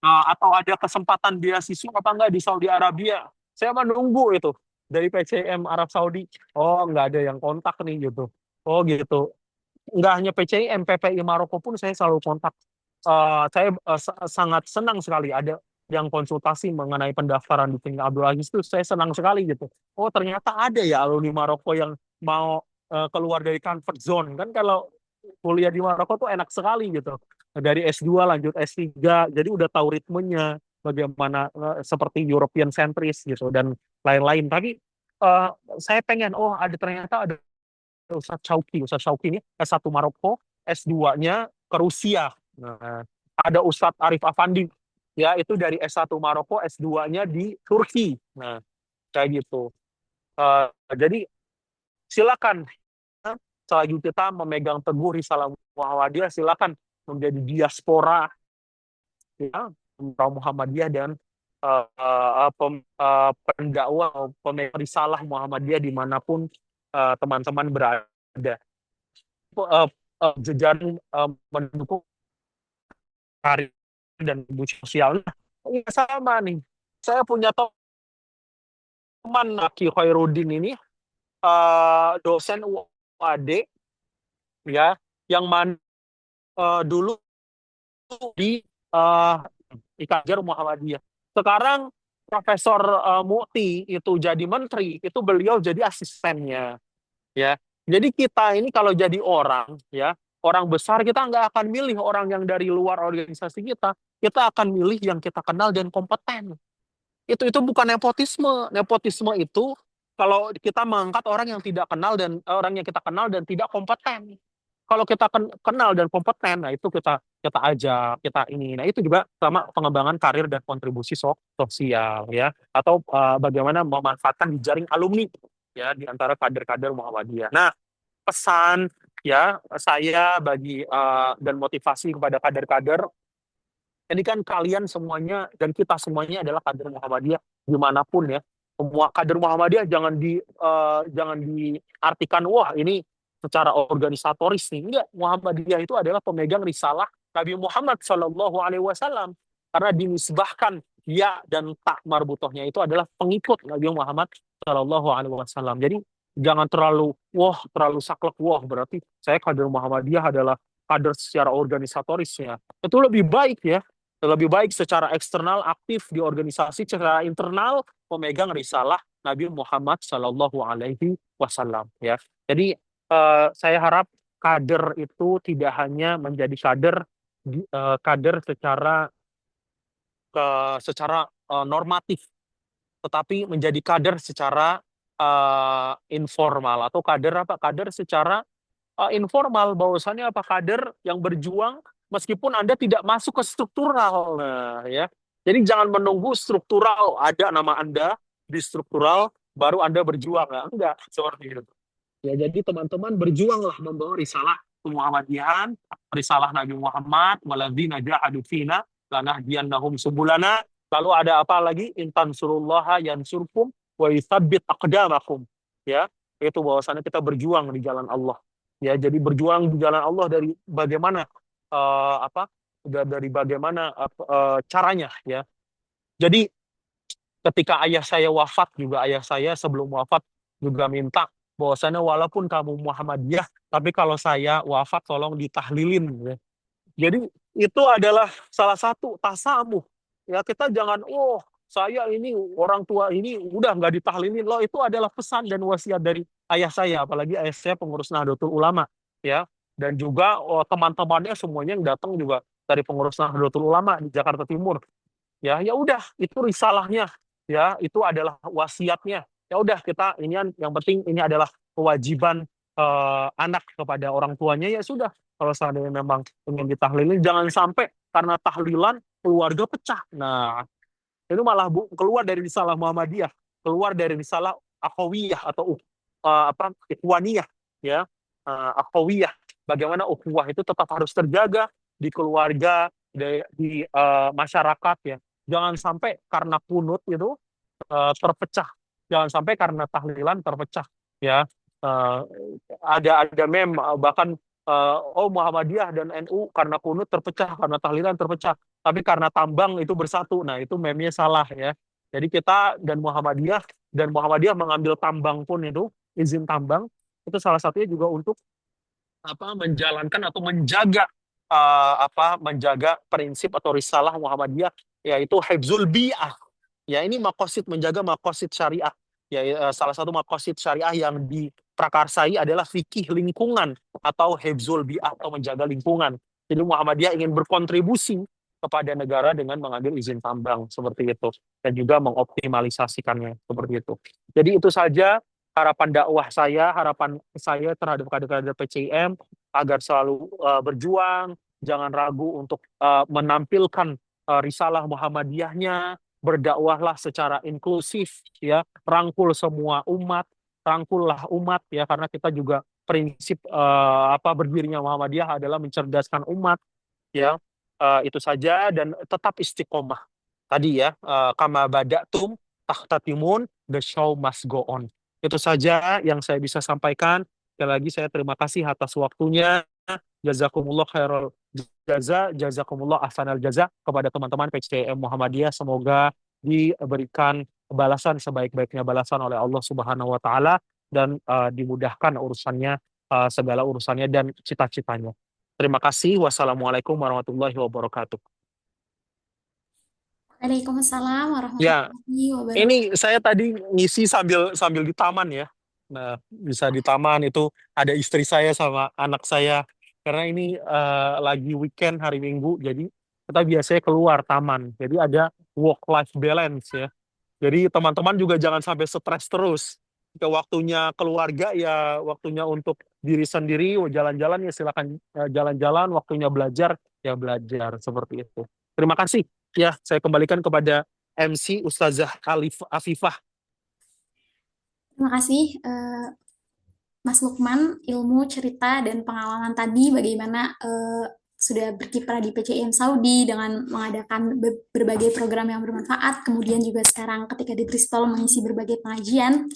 S4: Atau ada kesempatan beasiswa apa enggak di Saudi Arabia. Saya menunggu itu dari PCM Arab Saudi. Oh, nggak ada yang kontak nih gitu. Oh gitu. Nggak hanya PCM, PPI Maroko pun saya selalu kontak. Saya sangat senang sekali ada yang konsultasi mengenai pendaftaran di King Abdul Aziz, itu saya senang sekali gitu. Oh ternyata ada ya alumni Maroko yang mau keluar dari comfort zone. Kan kalau kuliah di Maroko tuh enak sekali gitu. Dari S2 lanjut S3, jadi udah tahu ritmenya bagaimana, seperti European centris gitu dan lain-lain. Tapi eh, saya pengen, oh ternyata ada Ustadz Syauqi ini S1 Maroko, S2-nya ke Rusia. Nah, ada Ustadz Arif Afandi, ya itu dari S1 Maroko, S2-nya di Turki. Nah, kayak gitu. Jadi silakan, selagi kita memegang teguh risalah Muhammadiyah, silakan menjadi diaspora ya, Muhammadiyah dan pendakwah, pemegang risalah Muhammadiyah dimanapun teman-teman berada. Jejaring mendukung karir dan sosial. Nah, ya sama nih. Saya punya teman Aki Khairuddin ini, dosen UAD ya, yang dulu di eh Ikajar Muhammadiyah. Sekarang Profesor Mu'ti itu jadi menteri, itu beliau jadi asistennya, ya. Jadi kita ini kalau jadi orang, ya, orang besar, kita nggak akan milih orang yang dari luar organisasi kita akan milih yang kita kenal dan kompeten. Itu bukan nepotisme. Nepotisme itu kalau kita mengangkat orang yang tidak kenal dan orang yang kita kenal dan tidak kompeten. Kalau kita kenal dan kompeten, nah itu kita ajak, kita ini. Nah, itu juga sama pengembangan karir dan kontribusi sosial, ya, atau bagaimana memanfaatkan jejaring alumni, ya, di antara kader-kader Muhammadiyah. Nah, pesan, ya, saya bagi dan motivasi kepada kader-kader, ini kan kalian semuanya dan kita semuanya adalah kader Muhammadiyah dimanapun, ya. Semua kader Muhammadiyah jangan diartikan wah ini secara organisatoris nih. Enggak, Muhammadiyah itu adalah pemegang risalah Nabi Muhammad Shallallahu Alaihi Wasallam, karena dinisbahkan ya dan tak marbutohnya itu adalah pengikut Nabi Muhammad Shallallahu Alaihi Wasallam. Jadi jangan terlalu saklek, wah berarti saya kader Muhammadiyah adalah kader secara organisatorisnya. Itu lebih baik, ya. Lebih baik secara eksternal aktif di organisasi, secara internal pemegang risalah Nabi Muhammad Shallallahu Alaihi Wasallam, ya. Jadi saya harap kader itu tidak hanya menjadi kader secara normatif, tetapi menjadi kader secara informal, atau kader secara informal, bahwasannya kader yang berjuang meskipun Anda tidak masuk ke struktural. Nah, ya. Jadi jangan menunggu struktural ada nama Anda di struktural baru Anda berjuang. Nah, enggak seperti itu. Ya, jadi teman-teman berjuanglah membawa risalah Muhammadiyahan, risalah Nabi Muhammad, waladzina jahadu fina lanahdiyannahum subulana. Lalu ada apa lagi? Intan surullaha yansurkum wa yuthabbit aqdamakum. Ya, itu bahwasannya kita berjuang di jalan Allah. Ya, jadi berjuang di jalan Allah dari bagaimana caranya, ya. Jadi ketika ayah saya wafat, juga ayah saya sebelum wafat juga minta bahwasannya walaupun kamu Muhammadiyah, tapi kalau saya wafat tolong ditahlilin, ya. Jadi itu adalah salah satu tasamuh. Ya, kita jangan, saya ini orang tua ini udah nggak ditahlilin loh. Itu adalah pesan dan wasiat dari ayah saya, apalagi ayah saya pengurus Nahdlatul Ulama, ya. Dan juga teman-temannya semuanya yang datang juga dari pengurus Nahdlatul Ulama di Jakarta Timur. Ya udah, itu risalahnya, ya, itu adalah wasiatnya. Ya udah, kita ini yang penting ini adalah kewajiban anak kepada orang tuanya, ya sudah. Kalau seandainya memang ingin ditahlilin, jangan sampai karena tahlilan keluarga pecah. Nah, itu malah keluar dari risalah Muhammadiyah, keluar dari risalah akhawiyah atau ikhwaniyah, ya. Akhawiyah, bagaimana ukhuwah itu tetap harus terjaga di keluarga, di masyarakat, ya. Jangan sampai karena kunut itu terpecah, jangan sampai karena tahlilan terpecah, ya. Eh, ada meme bahkan Muhammadiyah dan NU karena kunut terpecah, karena tahlilan terpecah, tapi karena tambang itu bersatu. Nah, itu meme-nya salah, ya. Jadi kita dan Muhammadiyah mengambil tambang pun itu izin tambang itu salah satunya juga untuk menjalankan atau menjaga prinsip atau risalah Muhammadiyah, yaitu hifzul bi'ah. Ya, ini makosid, menjaga makosid syariah. Ya, salah satu makosid syariah yang diprakarsai adalah fikih lingkungan atau hifzul bi'ah atau menjaga lingkungan. Jadi Muhammadiyah ingin berkontribusi kepada negara dengan mengambil izin tambang seperti itu dan juga mengoptimalisasikannya seperti itu. Jadi itu saja harapan saya terhadap kader-kader PCIM agar selalu berjuang, jangan ragu untuk menampilkan risalah Muhammadiyahnya, berdakwahlah secara inklusif, ya, rangkullah umat, ya, karena kita juga prinsip berdirinya Muhammadiyah adalah mencerdaskan umat, ya. Itu saja, dan tetap istiqomah. Tadi, ya, kama badatum tahtatimun, the show must go on. Itu saja yang saya bisa sampaikan. Sekali lagi saya terima kasih atas waktunya. Jazakumullah khairul jazakumullah ahsanal jaza kepada teman-teman PCM Muhammadiyah. Semoga diberikan balasan sebaik-baiknya balasan oleh Allah Subhanahu wa taala dan dimudahkan urusannya, segala urusannya dan cita-citanya. Terima kasih. Wassalamualaikum warahmatullahi wabarakatuh.
S2: Waalaikumsalam
S4: Ya,
S2: warahmatullahi wabarakatuh.
S4: ini saya tadi ngisi sambil sambil di taman ya. Nah, bisa di taman itu ada istri saya sama anak saya. Karena ini lagi weekend hari Minggu, jadi kita biasanya keluar taman. Jadi ada work-life balance ya. Jadi teman-teman juga jangan sampai stres terus. Ke waktunya keluarga ya waktunya untuk diri sendiri, jalan-jalan ya silakan jalan-jalan, waktunya belajar ya belajar seperti itu. Terima kasih. Ya, saya kembalikan kepada MC Ustazah Afifah.
S2: Terima kasih Mas Lukman, ilmu, cerita, dan pengalaman tadi bagaimana sudah berkiprah di PCIM Saudi dengan mengadakan berbagai program yang bermanfaat, kemudian juga sekarang ketika di Bristol mengisi berbagai pengajian.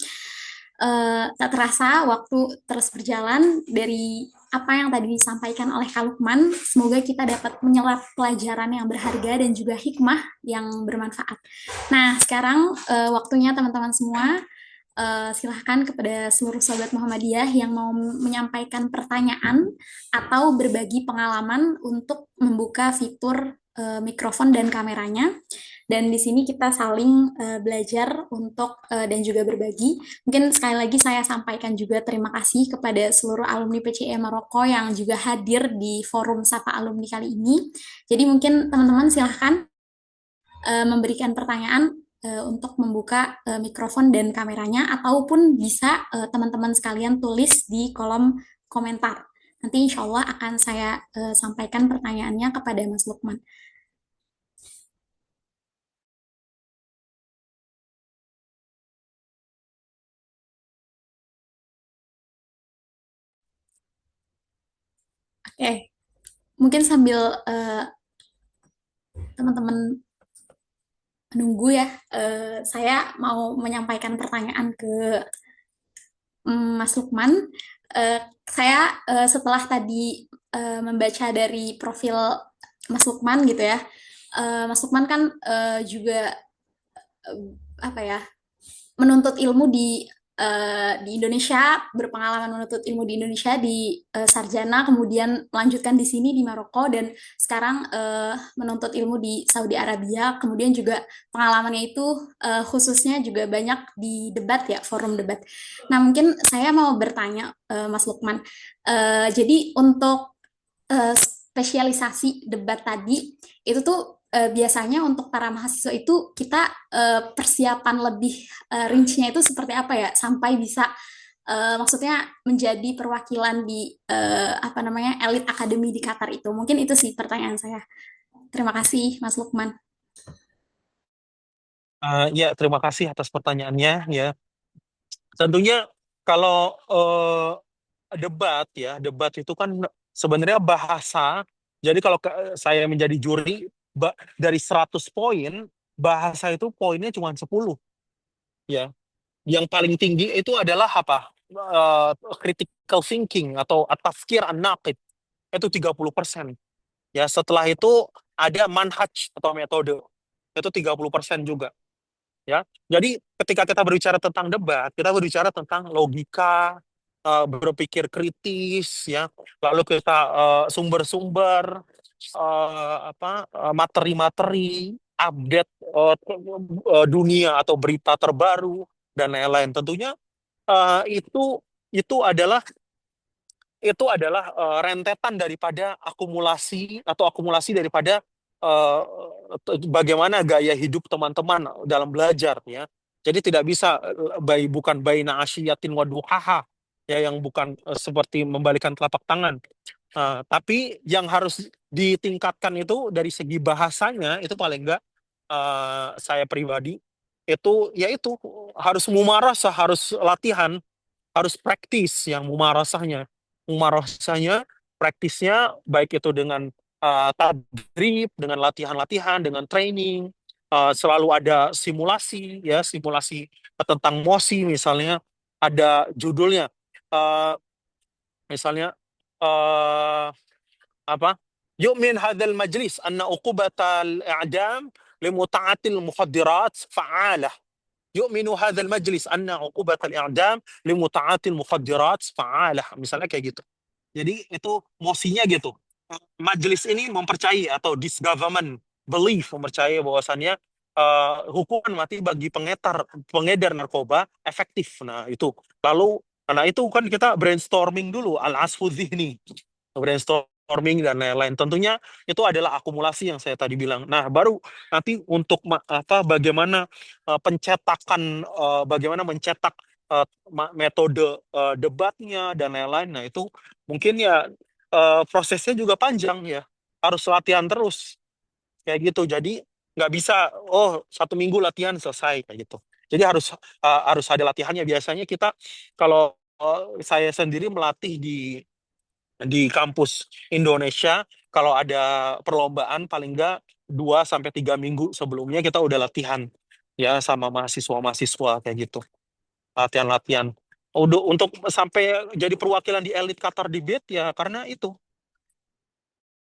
S2: Tak terasa waktu terus berjalan dari apa yang tadi disampaikan oleh Kak Lukman. Semoga kita dapat menyerap pelajaran yang berharga dan juga hikmah yang bermanfaat. Nah, sekarang waktunya teman-teman semua silahkan kepada seluruh sahabat Muhammadiyah yang mau menyampaikan pertanyaan atau berbagi pengalaman untuk membuka fitur mikrofon dan kameranya. Dan di sini kita saling belajar untuk dan juga berbagi. Mungkin sekali lagi saya sampaikan juga terima kasih kepada seluruh alumni PCI Maroko yang juga hadir di forum Sapa Alumni kali ini. Jadi mungkin teman-teman silahkan memberikan pertanyaan untuk membuka mikrofon dan kameranya, ataupun bisa teman-teman sekalian tulis di kolom komentar. Nanti insya Allah akan saya sampaikan pertanyaannya kepada Mas Lukman. Oke, mungkin sambil teman-teman menunggu ya, saya mau menyampaikan pertanyaan ke Mas Lukman. Saya setelah tadi membaca dari profil Mas Lukman gitu ya, Mas Lukman kan juga apa ya, menuntut ilmu di Indonesia, berpengalaman menuntut ilmu di Indonesia di sarjana, kemudian melanjutkan di sini di Maroko, dan sekarang menuntut ilmu di Saudi Arabia, kemudian juga pengalamannya itu khususnya juga banyak di debat ya, forum debat. Nah, mungkin saya mau bertanya Mas Lukman, jadi untuk spesialisasi debat tadi itu tuh biasanya untuk para mahasiswa itu kita persiapan lebih rincinya itu seperti apa ya sampai bisa maksudnya menjadi perwakilan di apa namanya elit akademi di Qatar itu. Mungkin itu sih pertanyaan saya. Terima kasih Mas Lukman.
S4: Ya, terima kasih atas pertanyaannya ya. Tentunya kalau debat itu kan sebenarnya bahasa. Jadi kalau saya menjadi juri dari 100 poin, bahasa itu poinnya cuma 10 ya. Yang paling tinggi itu adalah apa? Critical thinking atau at-tafkir an-naqid. Itu 30%. Ya, setelah itu ada manhaj atau metode. Itu 30% juga. Ya. Jadi ketika kita berbicara tentang debat, kita berbicara tentang logika, berpikir kritis, ya. Lalu kita sumber-sumber, materi-materi, update dunia atau berita terbaru dan lain-lain. Tentunya itu adalah rentetan daripada akumulasi daripada uh, bagaimana gaya hidup teman-teman dalam belajar ya. Jadi tidak bisa bukan baina asyiyatin wa duhaha ya, yang bukan seperti membalikan telapak tangan. Tapi yang harus ditingkatkan itu dari segi bahasanya itu paling enggak saya pribadi itu yaitu harus mumarasah, harus latihan, harus praktis yang mumarasahnya praktisnya baik itu dengan tadrib, dengan latihan-latihan, dengan training, selalu ada simulasi ya, simulasi tentang mosi misalnya ada judulnya, uh, misalnya uh, apa yu'min hadzal majlis anna uqubatal i'dam limuta'atil mukhaddirat fa'alah. يؤمن هذا المجلس أن عقوبة الإعدام لمتعاطي المخدرات فعالة. Misalnya kayak gitu. Jadi itu mosinya gitu. Majelis ini mempercayai atau this government belief mempercayai bahwasannya hukuman mati bagi pengedar narkoba efektif. Nah, itu. Lalu karena itu kan kita brainstorming dulu al-asfu dzihni, brainstorming dan lain-lain. Tentunya itu adalah akumulasi yang saya tadi bilang. Nah, baru nanti untuk bagaimana bagaimana mencetak metode debatnya dan lain-lain. Nah, itu mungkin ya prosesnya juga panjang ya. Harus latihan terus kayak gitu. Jadi nggak bisa oh 1 minggu latihan selesai kayak gitu. Jadi harus ada latihannya. Biasanya kita kalau saya sendiri melatih di kampus Indonesia, kalau ada perlombaan paling nggak 2 sampai 3 minggu sebelumnya kita udah latihan ya sama mahasiswa-mahasiswa kayak gitu. Latihan-latihan. Untuk sampai jadi perwakilan di Elite Qatar Debate ya karena itu.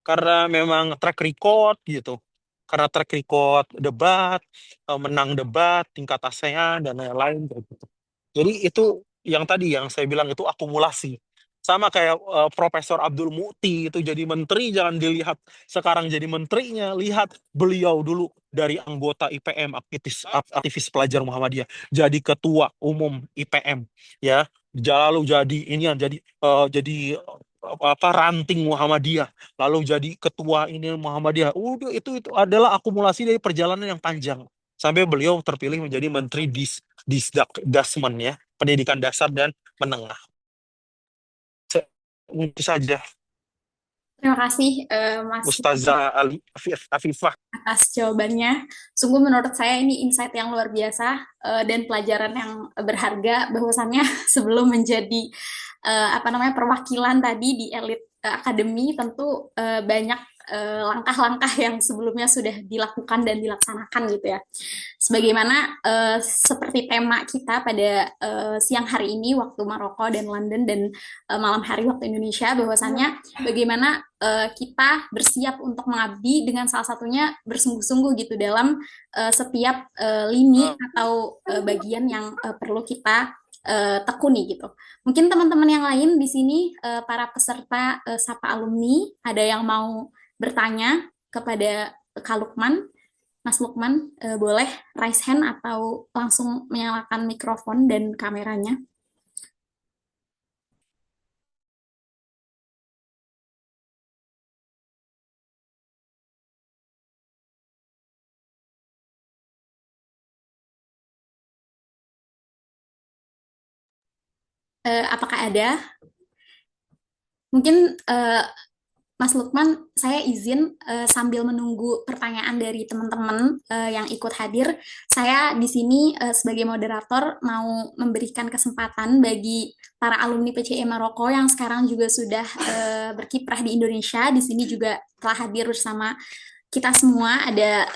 S4: Karena memang track record gitu. Karena track record debat, menang debat tingkat ASEAN dan lain-lain kayak gitu. Jadi itu yang tadi yang saya bilang itu akumulasi. Sama kayak Profesor Abdul Muti itu jadi menteri, jangan dilihat sekarang jadi menterinya, lihat beliau dulu dari anggota IPM, aktivis pelajar Muhammadiyah, jadi ketua umum IPM, ya, lalu jadi ini jadi ranting Muhammadiyah, lalu jadi ketua ini Muhammadiyah. Udah itu adalah akumulasi dari perjalanan yang panjang sampai beliau terpilih menjadi menteri Disdasmen ya, pendidikan dasar dan menengah. Itu saja,
S2: Terima kasih Mas
S4: Ustazah Afifah.
S2: atas jawabannya. Sungguh menurut saya ini insight yang luar biasa dan pelajaran yang berharga bahwasannya sebelum menjadi perwakilan tadi di elit akademi tentu banyak langkah-langkah yang sebelumnya sudah dilakukan dan dilaksanakan gitu ya. Sebagaimana seperti tema kita pada siang hari ini waktu Maroko dan London dan malam hari waktu Indonesia, bahwasannya bagaimana kita bersiap untuk mengabdi dengan salah satunya bersungguh-sungguh gitu dalam setiap lini atau bagian yang perlu kita tekuni gitu. Mungkin teman-teman yang lain di sini para peserta Sapa Alumni ada yang mau bertanya kepada Kak Lukman. Mas Lukman, boleh raise hand atau langsung menyalakan mikrofon dan kameranya. Apakah ada? Mungkin Mas Lukman, saya izin sambil menunggu pertanyaan dari teman-teman yang ikut hadir, saya di sini sebagai moderator mau memberikan kesempatan bagi para alumni PCI Maroko yang sekarang juga sudah berkiprah di Indonesia. Di sini juga telah hadir bersama kita semua, ada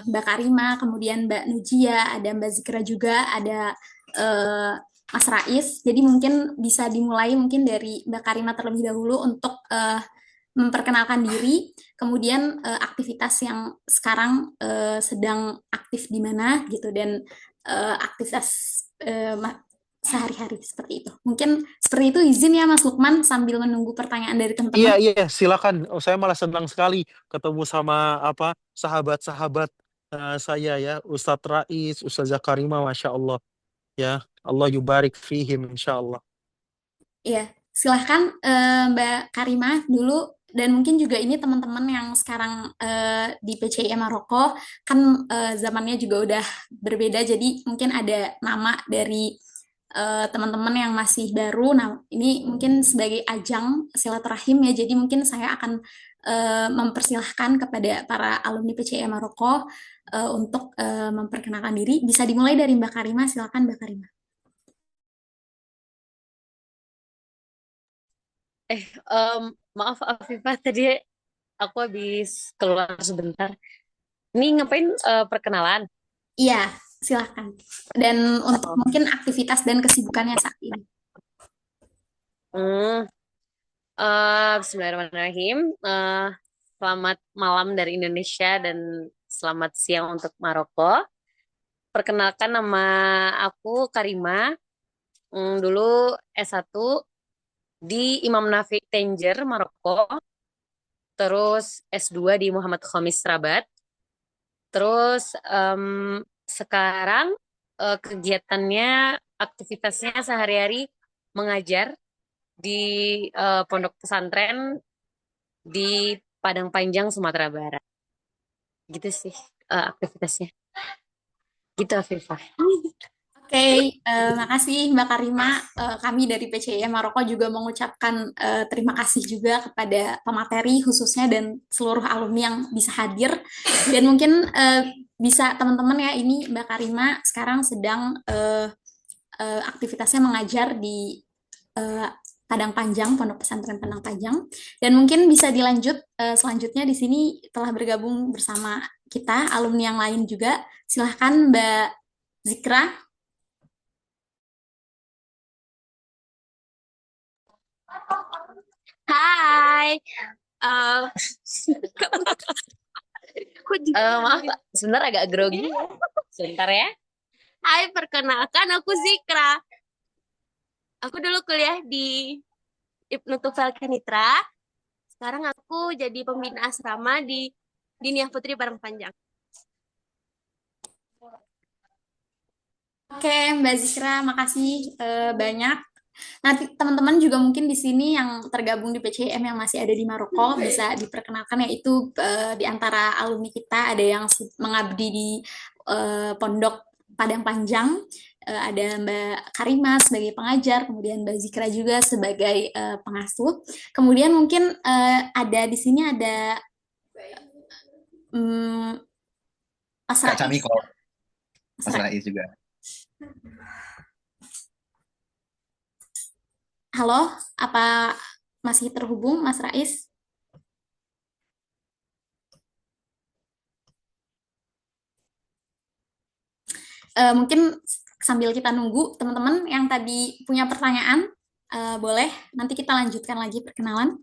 S2: Mbak Karima, kemudian Mbak Nujia, ada Mbak Zikra juga, ada Mas Rais. Jadi mungkin bisa dimulai mungkin dari Mbak Karima terlebih dahulu untuk memperkenalkan diri, kemudian aktivitas yang sekarang sedang aktif di mana gitu, dan aktivitas sehari-hari seperti itu. Mungkin seperti itu, izin ya Mas Lukman sambil menunggu pertanyaan dari teman-teman.
S4: Iya, silakan. Saya malah senang sekali ketemu sama sahabat-sahabat saya ya, Ustadz Rais, Ustazah Karima, Masya Allah. Ya, Allah yubarik fihim, insya Allah.
S2: Iya, silahkan Mbak Karima dulu, dan mungkin juga ini teman-teman yang sekarang di PCI Maroko, kan zamannya juga udah berbeda, jadi mungkin ada nama dari teman-teman yang masih baru. Nah, ini mungkin sebagai ajang silaturahim ya, jadi mungkin saya akan mempersilahkan kepada para alumni PCI Maroko untuk memperkenalkan diri. Bisa dimulai dari Mbak Karima, silakan Mbak Karima.
S5: Maaf Afifah, tadi aku habis keluar sebentar. Ini ngapain perkenalan?
S2: Iya, silakan. Dan untuk mungkin aktivitas dan kesibukannya saat ini.
S5: Hmm, Bismillahirrahmanirrahim. Selamat malam dari Indonesia dan selamat siang untuk Maroko. Perkenalkan, nama aku Karima. Dulu S1 di Imam Nafik Tanger, Maroko. Terus S2 di Muhammad Khamis Rabat. Terus sekarang kegiatannya, aktivitasnya sehari-hari mengajar di pondok pesantren di Padang Panjang, Sumatera Barat. Gitu sih aktivitasnya. Gitu, Afifah.
S2: Oke, makasih Mbak Karima. Kami dari PCIM Maroko juga mengucapkan terima kasih juga kepada pemateri khususnya dan seluruh alumni yang bisa hadir. Dan mungkin bisa teman-teman ya, ini Mbak Karima sekarang sedang aktivitasnya mengajar di uh, Padang Panjang, Pondok Pesantren Padang Panjang. Dan mungkin bisa dilanjut selanjutnya di sini telah bergabung bersama kita alumni yang lain juga. Silahkan Mbak Zikra.
S5: Hai. Maaf, Pak. Sebentar agak grogi. Sebentar ya. Hai, perkenalkan aku Zikra. Aku dulu kuliah di Ibnu Tufel Kanitra. Sekarang aku jadi pembina asrama di Diniyah Putri Padang Panjang.
S2: Oke, Mbak Zikra, makasih banyak. Nanti teman-teman juga mungkin di sini yang tergabung di PCM yang masih ada di Maroko bisa diperkenalkan, yaitu di antara alumni kita ada yang mengabdi di Pondok Padang Panjang, ada Mbak Karima sebagai pengajar, kemudian Mbak Zikra juga sebagai pengasuh. Kemudian mungkin ada di sini ada Mas
S3: Kak
S2: Rais.
S3: Cami kok,
S2: Mas
S3: Mas
S2: Rais.
S3: Rais juga.
S2: Halo, apa masih terhubung Mas Rais? Mungkin sambil kita nunggu teman-teman yang tadi punya pertanyaan, boleh nanti kita lanjutkan lagi perkenalan.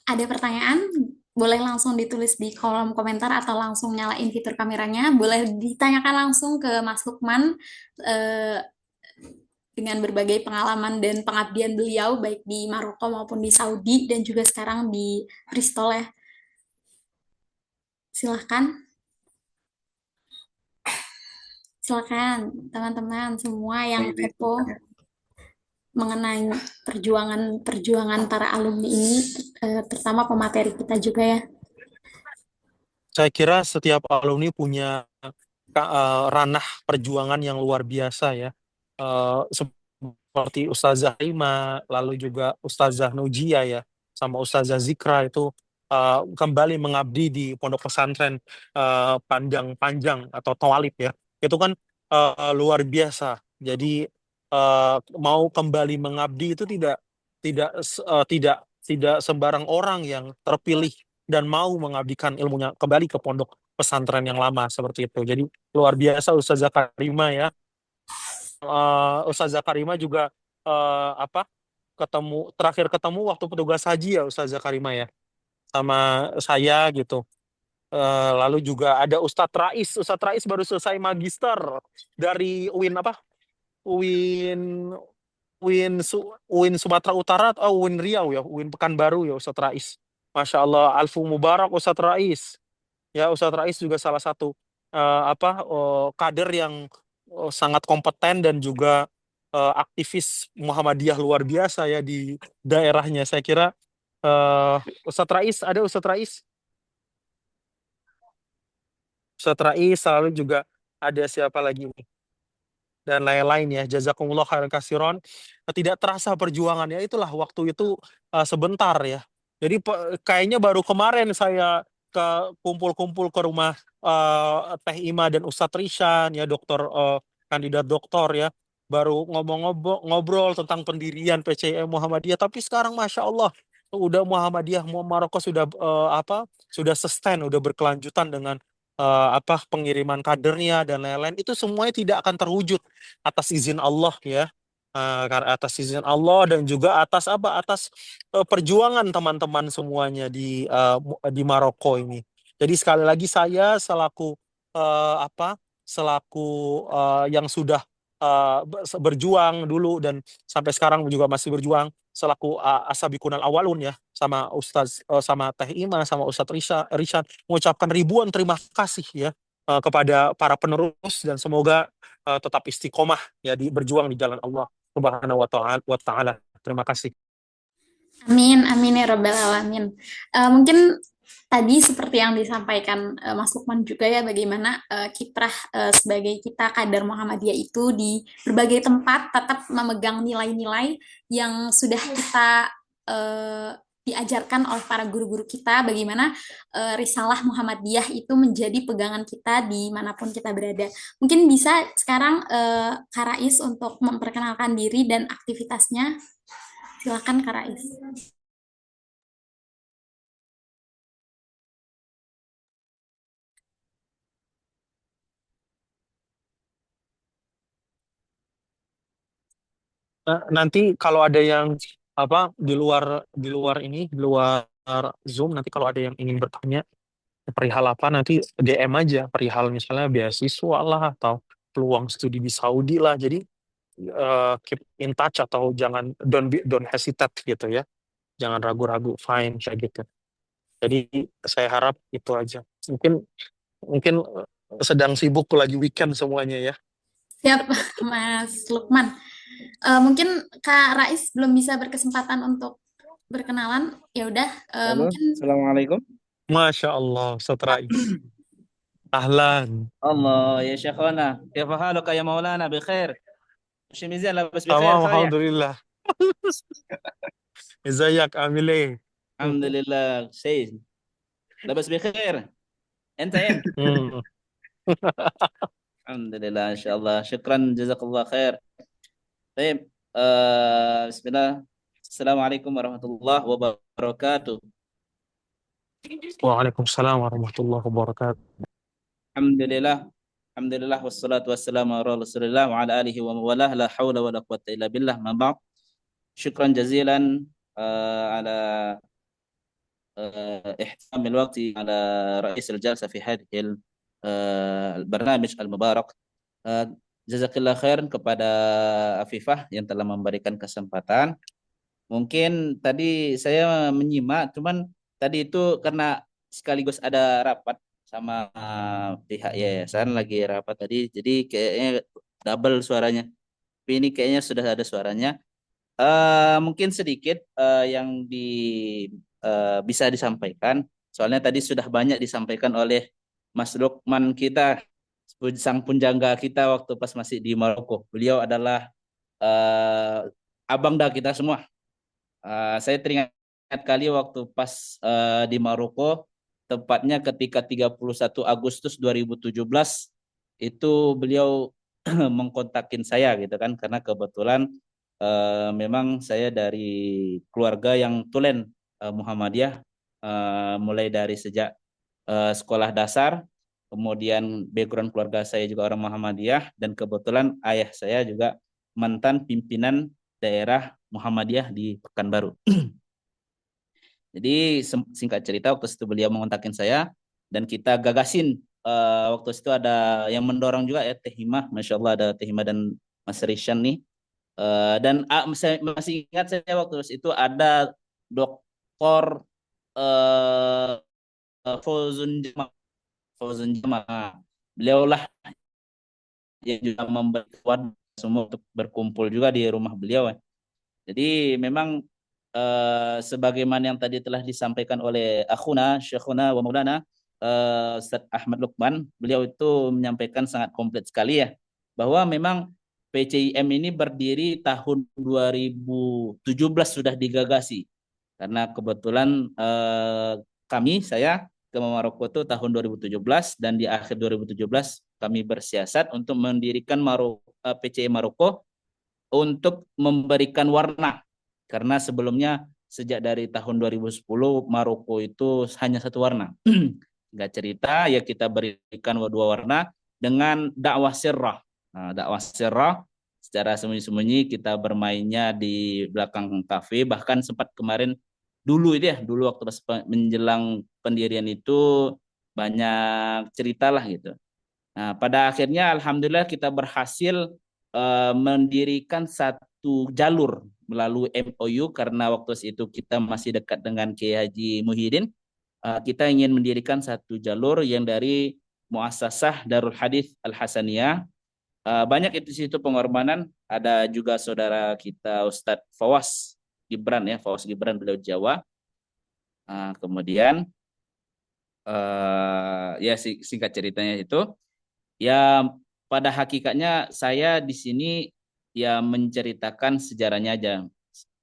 S2: Ada pertanyaan, boleh langsung ditulis di kolom komentar atau langsung nyalain fitur kameranya. Boleh ditanyakan langsung ke Mas Lukman dengan berbagai pengalaman dan pengabdian beliau baik di Maroko maupun di Saudi dan juga sekarang di Bristol ya. Silahkan. Silakan teman-teman semua yang kepo mengenai perjuangan para alumni ini, terutama pemateri kita juga ya.
S4: Saya kira setiap alumni punya ranah perjuangan yang luar biasa ya. Seperti Ustazah Rima, lalu juga Ustazah Nujia ya, sama Ustazah Zikra itu kembali mengabdi di pondok pesantren Pandang Panjang atau Tawalib ya. Itu kan luar biasa. Jadi mau kembali mengabdi itu tidak tidak sembarang orang yang terpilih dan mau mengabdikan ilmunya kembali ke pondok pesantren yang lama seperti itu. Jadi luar biasa Ustazah Karima ya. Ustazah Karima juga apa terakhir ketemu waktu petugas haji ya Ustazah Karima ya sama saya gitu. Lalu juga ada Ustadz Rais baru selesai magister dari UIN apa? UIN UIN Sumatera Utara atau UIN Riau ya, UIN Pekanbaru ya Ustadz Rais. Masya Allah, Alfu Mubarak Ustadz Rais. Ya, Ustadz Rais juga salah satu kader yang sangat kompeten dan juga aktivis Muhammadiyah luar biasa ya di daerahnya. Saya kira Ustadz Rais, ada Ustadz Rais. Ustadz Rais, lalu juga ada siapa lagi nih? Dan lain-lain ya. Jazakumullah khairan kasiron. Tidak terasa perjuangannya itulah waktu itu sebentar ya. Jadi kayaknya baru kemarin saya ke kumpul-kumpul ke rumah Teh Ima dan Ustadz Rishan ya dokter kandidat doktor ya baru ngobrol tentang pendirian PCM Muhammadiyah tapi sekarang Masya Allah udah Muhammadiyah Maroko sudah sudah sustain udah berkelanjutan dengan pengiriman kadernya dan lain-lain itu semuanya tidak akan terwujud atas izin Allah ya. Karena atas izin Allah dan juga atas perjuangan teman-teman semuanya di Maroko ini. Jadi sekali lagi saya selaku selaku yang sudah berjuang dulu dan sampai sekarang juga masih berjuang, selaku Asabiqunal Awalun ya, sama Ustaz sama Teh Ima, sama Ustaz Rishan mengucapkan ribuan terima kasih ya kepada para penerus, dan semoga tetap istiqomah ya berjuang di jalan Allah Subhanahu wa taala. Terima kasih.
S2: Amin, amin ya Rabbal Alamin. Mungkin tadi seperti yang disampaikan Mas Lukman juga ya, bagaimana kiprah sebagai kita kader Muhammadiyah itu di berbagai tempat tetap memegang nilai-nilai yang sudah kita diajarkan oleh para guru-guru kita, bagaimana risalah Muhammadiyah itu menjadi pegangan kita dimanapun kita berada. Mungkin bisa sekarang Kak Rais untuk memperkenalkan diri dan aktivitasnya. Silakan Kak Rais.
S4: Nanti kalau ada yang di luar Zoom, nanti kalau ada yang ingin bertanya perihal apa, nanti DM aja, perihal misalnya beasiswa lah atau peluang studi di Saudi lah. Jadi keep in touch, atau don't hesitate gitu ya, jangan ragu-ragu, fine kayak gitu. Jadi saya harap itu aja. Mungkin mungkin sedang sibuk lagi weekend semuanya ya.
S2: Siap, Mas Lukman. Mungkin Kak Rais belum bisa berkesempatan untuk berkenalan. Ya udah,
S6: Halo,
S2: mungkin
S6: Assalamualaikum.
S4: Masya Allah, Ustaz Rais. Ahlan.
S6: الله يا شيخنا كيف حالك يا مولانا بخير مش مزيان لابس بخير
S4: Tamam,
S6: خويا
S4: alhamdulillah. ازيك عامل ايه؟
S6: الحمد لله سيد لابس بخير انت ان
S4: Hmm.
S6: الحمد لله ان شاء الله شكرا جزاك الله خير طيب بسم الله السلام عليكم ورحمة الله وبركاته
S4: Waalaikumsalam warahmatullahi wabarakatuh.
S6: الحمد لله الحمد لله والصلاة والسلام على رسول الله وعلى آله ومن والاه لا حول ولا قوة إلا بالله ما بعد شكرا جزيلا على احترام الوقت على رئيس الجلسة في هذه البرنامج المبارك. Jazakallah khairan kepada Afifah yang telah memberikan kesempatan. Mungkin tadi saya menyimak, cuman tadi itu karena sekaligus ada rapat sama pihak yayasan, lagi rapat tadi, jadi kayaknya double suaranya. Tapi ini kayaknya sudah ada suaranya. Mungkin sedikit yang bisa disampaikan. Soalnya tadi sudah banyak disampaikan oleh Mas Lukman kita, sang punjangga kita waktu pas masih di Maroko. Beliau adalah abang dah kita semua. Saya teringat kali waktu pas di Maroko, tepatnya ketika 31 Agustus 2017, itu beliau mengkontakin saya gitu kan, karena kebetulan memang saya dari keluarga yang tulen Muhammadiyah, mulai dari sejak sekolah dasar, kemudian background keluarga saya juga orang Muhammadiyah, dan kebetulan ayah saya juga mantan pimpinan daerah Muhammadiyah di Pekanbaru. Jadi singkat cerita, waktu itu beliau mengontakin saya dan kita gagasin. Waktu itu ada yang mendorong juga ya, Teh Himah, Masya Allah ada Teh Himah dan Mas Rishan nih. Dan saya masih ingat saya waktu itu ada Dr. Fauzun Jama. Fauzun Jama. Beliau lah yang juga membuat semua untuk berkumpul juga di rumah beliau. Jadi memang sebagaimana yang tadi telah disampaikan oleh akhuna, syekhuna wa maulana Ustaz Ahmad Lukman, beliau itu menyampaikan sangat komplit sekali ya, bahwa memang PCIM ini berdiri tahun 2017 sudah digagasi. Karena kebetulan saya ke Maroko itu tahun 2017, dan di akhir 2017 kami bersiasat untuk mendirikan PCI Maroko untuk memberikan warna. Karena sebelumnya sejak dari tahun 2010 Maroko itu hanya satu warna. Nggak cerita ya, kita berikan dua warna dengan dakwah sirrah. Nah, dakwah sirrah secara sembunyi-sembunyi kita bermainnya di belakang kafe, bahkan sempat kemarin dulu waktu menjelang pendirian itu banyak cerita lah gitu. Nah, pada akhirnya alhamdulillah kita berhasil mendirikan satu jalur melalui MOU karena waktu itu kita masih dekat dengan Kiai Haji Muhyiddin. Kita ingin mendirikan satu jalur yang dari Muassasah Darul Hadits Al Hasaniyah. Banyak itu situ pengorbanan. Ada juga saudara kita Ustadz Fawaz Gibran ya, Fawaz Gibran beliau Jawa. Kemudian ya singkat ceritanya itu ya pada hakikatnya saya di sini ya menceritakan sejarahnya aja.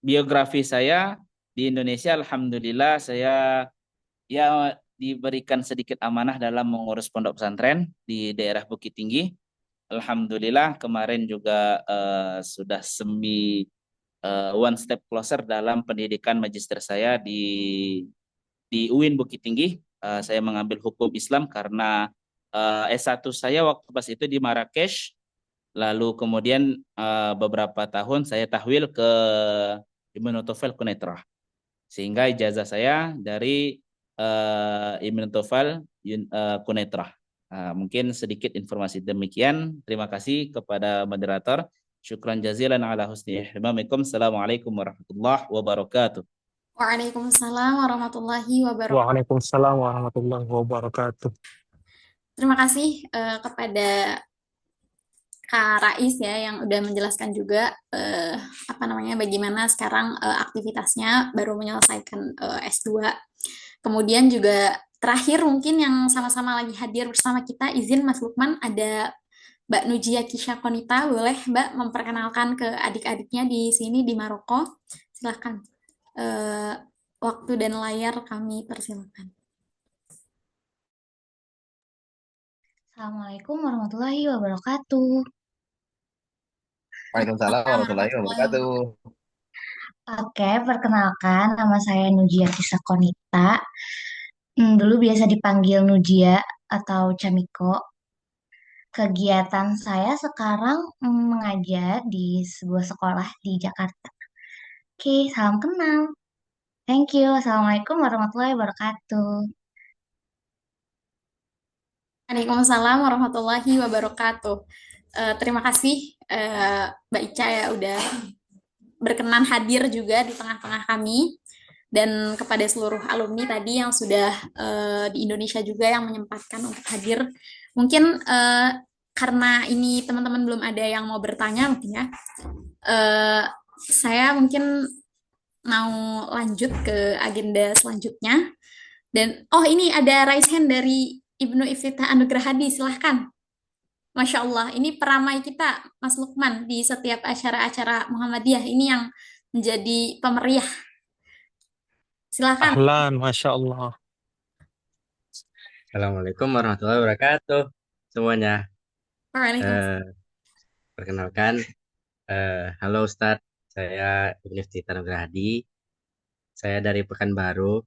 S6: Biografi saya di Indonesia, alhamdulillah saya ya diberikan sedikit amanah dalam mengurus pondok pesantren di daerah Bukit Tinggi. Alhamdulillah kemarin juga sudah one step closer dalam pendidikan magister saya di UIN Bukit Tinggi. Saya mengambil hukum Islam karena S1 saya waktu pas itu di Marrakesh. Lalu kemudian beberapa tahun saya tahwil ke Ibnu Tufel Kunetrah. Sehingga ijazah saya dari Ibnu Tufel Kunetrah. Mungkin sedikit informasi demikian. Terima kasih kepada moderator. Syukran jazilan ala husni ihtimamikum. Assalamualaikum warahmatullahi wabarakatuh.
S2: Waalaikumsalam warahmatullahi wabarakatuh.
S4: Waalaikumsalam warahmatullahi wabarakatuh.
S2: Terima kasih kepada Kak Rais ya yang udah menjelaskan juga bagaimana sekarang aktivitasnya baru menyelesaikan S2. Kemudian juga terakhir mungkin yang sama-sama lagi hadir bersama kita, izin Mas Lukman, ada Mbak Nujia Kisha Konita, boleh Mbak memperkenalkan ke adik-adiknya di sini di Maroko. Silahkan. Waktu dan layar kami persilakan.
S7: Assalamualaikum warahmatullahi wabarakatuh.
S3: Waalaikumsalam warahmatullahi wabarakatuh.
S7: Oke, perkenalkan nama saya Nujia Kisah Konita. Dulu biasa dipanggil Nujia atau Camiko. Kegiatan saya sekarang mengajar di sebuah sekolah di Jakarta. Oke, salam kenal. Thank you. Assalamualaikum warahmatullahi wabarakatuh.
S2: Waalaikumsalam warahmatullahi wabarakatuh. Terima kasih Mbak Ica ya udah berkenan hadir juga di tengah-tengah kami, dan kepada seluruh alumni tadi yang sudah di Indonesia juga yang menyempatkan untuk hadir. Mungkin karena ini teman-teman belum ada yang mau bertanya mungkin ya, saya mungkin mau lanjut ke agenda selanjutnya. Dan ini ada raise hand dari Ibnu Iftitah Anugrah Hadi, silahkan. Masya Allah, ini peramai kita, Mas Lukman, di setiap acara-acara Muhammadiyah. Ini yang menjadi pemeriah. Silahkan.
S4: Ahlan, Masya Allah.
S8: Assalamualaikum warahmatullahi wabarakatuh semuanya. Perkenalkan, halo Ustadz, saya Ibnu Iftitah Anugrah Hadi. Saya dari Pekanbaru.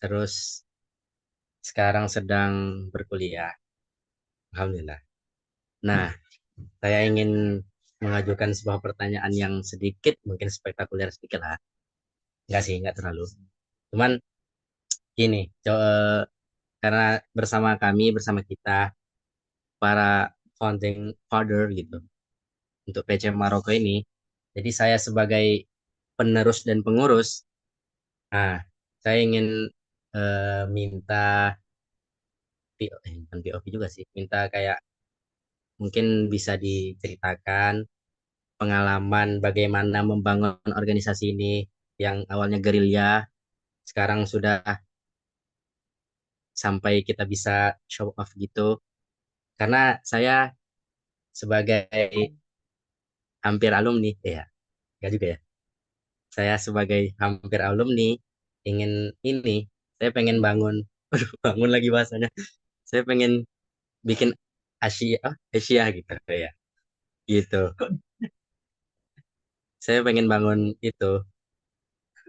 S8: Terus sekarang sedang berkuliah. Alhamdulillah. Nah, saya ingin mengajukan sebuah pertanyaan yang sedikit, mungkin spektakuler sedikit lah. Enggak sih, enggak terlalu. Cuman gini, karena bersama kita, para founding father gitu, untuk PC Maroko ini, jadi saya sebagai penerus dan pengurus, saya ingin minta bukan POV juga sih, minta kayak mungkin bisa diceritakan pengalaman bagaimana membangun organisasi ini yang awalnya gerilya, sekarang sudah sampai kita bisa show off gitu. Karena saya sebagai hampir alumni, enggak juga ya. Saya sebagai hampir alumni saya pengen bangun, bangun lagi bahasanya. Saya pengen bikin Asia gitu ya. Gitu. Saya pengen bangun itu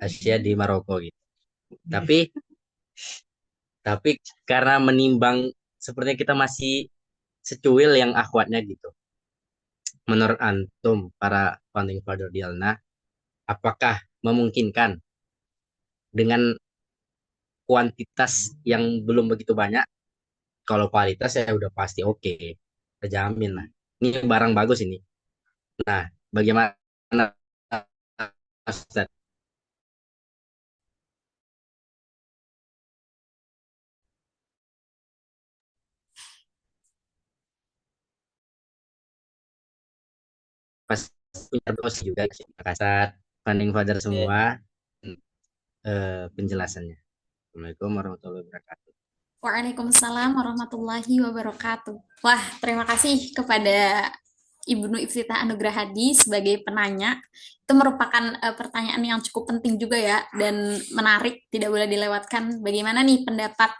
S8: Asia di Maroko gitu. Tapi karena menimbang sepertinya kita masih secuil yang akhwatnya gitu. Menurut antum para founding father di Alna, apakah memungkinkan dengan kuantitas yang belum begitu banyak, kalau kualitas ya udah pasti oke, terjamin lah. Ini barang bagus ini. Nah, bagaimana Ustaz. Pas punya bos juga Makassar, founding father
S1: Iya.
S8: semua penjelasannya. Assalamualaikum warahmatullahi wabarakatuh.
S2: Waalaikumsalam warahmatullahi wabarakatuh. Wah, terima kasih kepada Ibnu Iftitah Anugrah Hadi sebagai penanya. Itu merupakan pertanyaan yang cukup penting juga ya, dan menarik, tidak boleh dilewatkan. Bagaimana nih pendapat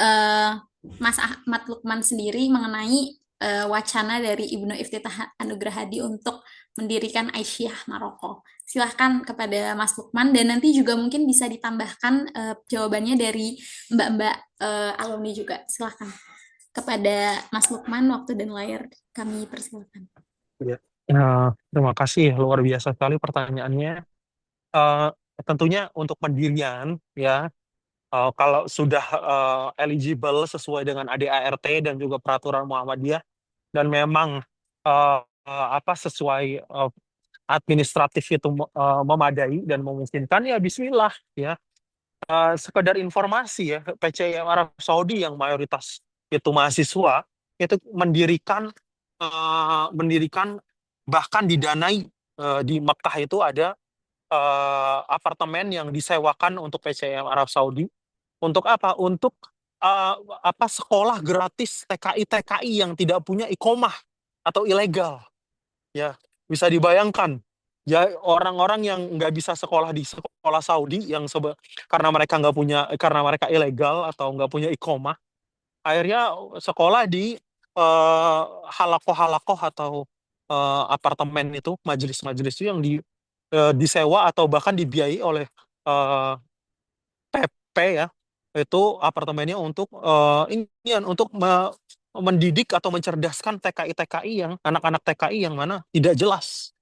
S2: uh, Mas Ahmad Lukman sendiri mengenai wacana dari Ibnu Iftitah Anugrah Hadi untuk mendirikan Aisyah Maroko? Silahkan kepada Mas Lukman, dan nanti juga mungkin bisa ditambahkan jawabannya dari Mbak-mbak alumni juga. Silahkan kepada Mas Lukman, waktu dan layar kami persilakan.
S4: Ya. Terima kasih, luar biasa sekali pertanyaannya. Eh, Tentunya untuk pendirian ya, kalau sudah eligible sesuai dengan ADART dan juga peraturan Muhammadiyah, dan memang sesuai administratif itu memadai dan memungkinkan, ya Bismillah ya. Sekedar informasi ya, PCIM Arab Saudi yang mayoritas itu mahasiswa itu mendirikan bahkan didanai, di Mekah itu ada apartemen yang disewakan untuk PCIM Arab Saudi untuk apa? Untuk sekolah gratis TKI yang tidak punya ikomah atau ilegal. Ya, bisa dibayangkan. Ya, orang-orang yang nggak bisa sekolah di sekolah Saudi karena mereka nggak punya, karena mereka ilegal atau nggak punya ikomah, akhirnya sekolah di halakoh-halakoh atau apartemen itu, majelis-majelis itu yang disewa atau bahkan dibiayai oleh eh, PP ya, itu apartemennya untuk mendidik atau mencerdaskan TKI yang anak-anak TKI yang mana tidak jelas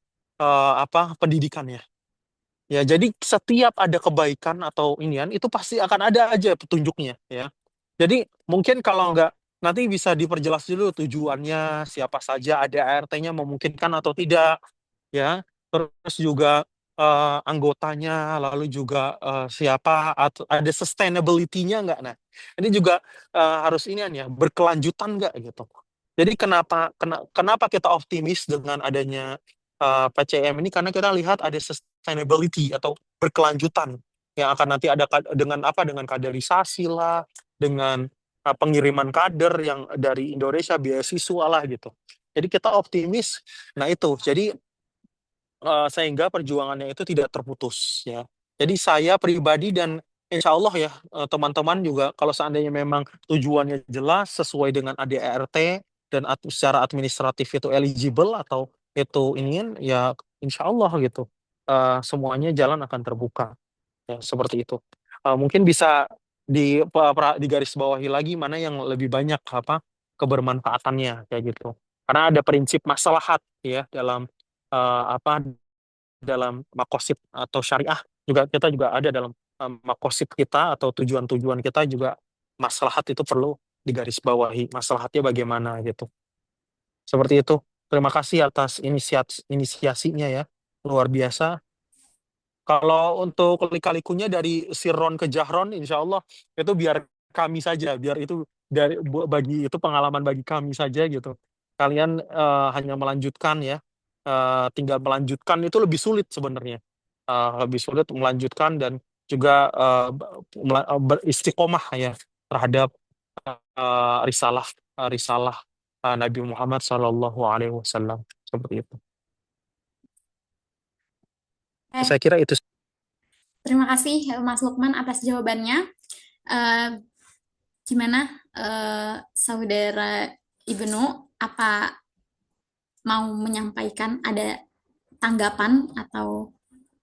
S4: pendidikannya. Ya, jadi setiap ada kebaikan atau inian itu pasti akan ada aja petunjuknya ya. Jadi mungkin kalau nggak, nanti bisa diperjelas dulu tujuannya, siapa saja, ada ART-nya memungkinkan atau tidak ya. Terus juga anggotanya, lalu juga siapa, atau ada sustainability-nya nggak. Nah, ini juga harus inian ya, berkelanjutan nggak gitu. Jadi kenapa kita optimis dengan adanya PCM ini, karena kita lihat ada sustainability atau berkelanjutan yang akan nanti ada dengan kaderisasi lah, dengan pengiriman kader yang dari Indonesia, beasiswa lah gitu. Jadi kita optimis. Nah itu, jadi sehingga perjuangannya itu tidak terputus ya. Jadi saya pribadi dan insya Allah ya, teman-teman juga, kalau seandainya memang tujuannya jelas sesuai dengan ADART dan secara administratif itu eligible atau itu ingin, ya insya Allah gitu, semuanya jalan akan terbuka ya, seperti itu. Mungkin bisa digaris bawahi lagi mana yang lebih banyak kebermanfaatannya kayak gitu. Karena ada prinsip maslahat ya dalam apa dalam makosid atau syariah, juga kita juga ada dalam makosid kita atau tujuan-tujuan kita juga, maslahat itu perlu digarisbawahi, maslahatnya bagaimana gitu. Seperti itu. Terima kasih atas inisiasinya ya, luar biasa. Kalau untuk lika-likunya dari sirron ke jahron, insya Allah itu biar kami saja, biar itu bagi itu pengalaman bagi kami saja gitu. Kalian hanya melanjutkan ya, tinggal melanjutkan itu lebih sulit sebenarnya. Lebih sulit melanjutkan dan juga beristiqomah ya terhadap risalah risalah Nabi Muhammad SAW, seperti itu. Saya kira itu.
S2: Terima kasih Mas Lukman atas jawabannya. Gimana Saudara Ibnu, apa mau menyampaikan, ada tanggapan atau?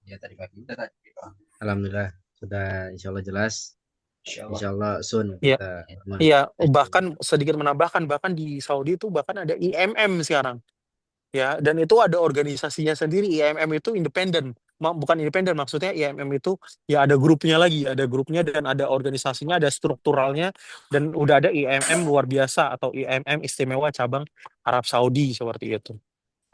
S8: Ya tadi pagi udah tadi. Alhamdulillah sudah, insya Allah jelas. Insya Allah soon
S4: Iya,
S8: kita
S4: iya. Bahkan sedikit menambahkan, bahkan di Saudi itu bahkan ada IMM sekarang, ya. Dan itu ada organisasinya sendiri. IMM itu independen, bukan independen, maksudnya IMM itu ya ada grupnya dan ada organisasinya, ada strukturalnya, dan udah ada IMM luar biasa atau IMM istimewa cabang Arab Saudi seperti itu.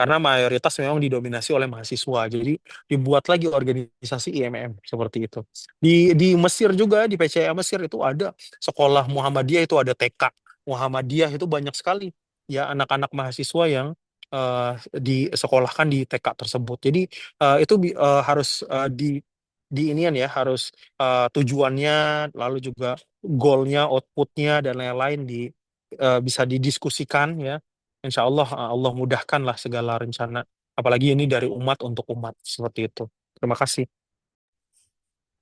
S4: karena mayoritas memang didominasi oleh mahasiswa. Jadi dibuat lagi organisasi IMM seperti itu. Di Mesir juga, di PCA Mesir itu ada sekolah Muhammadiyah, itu ada TK Muhammadiyah, itu banyak sekali ya anak-anak mahasiswa yang disekolahkan di TK tersebut. Jadi itu harus di inian ya, harus tujuannya, lalu juga goalnya, outputnya dan lain-lain bisa didiskusikan ya. Insya Allah Allah mudahkanlah segala rencana. Apalagi ini dari umat untuk umat seperti itu. Terima kasih.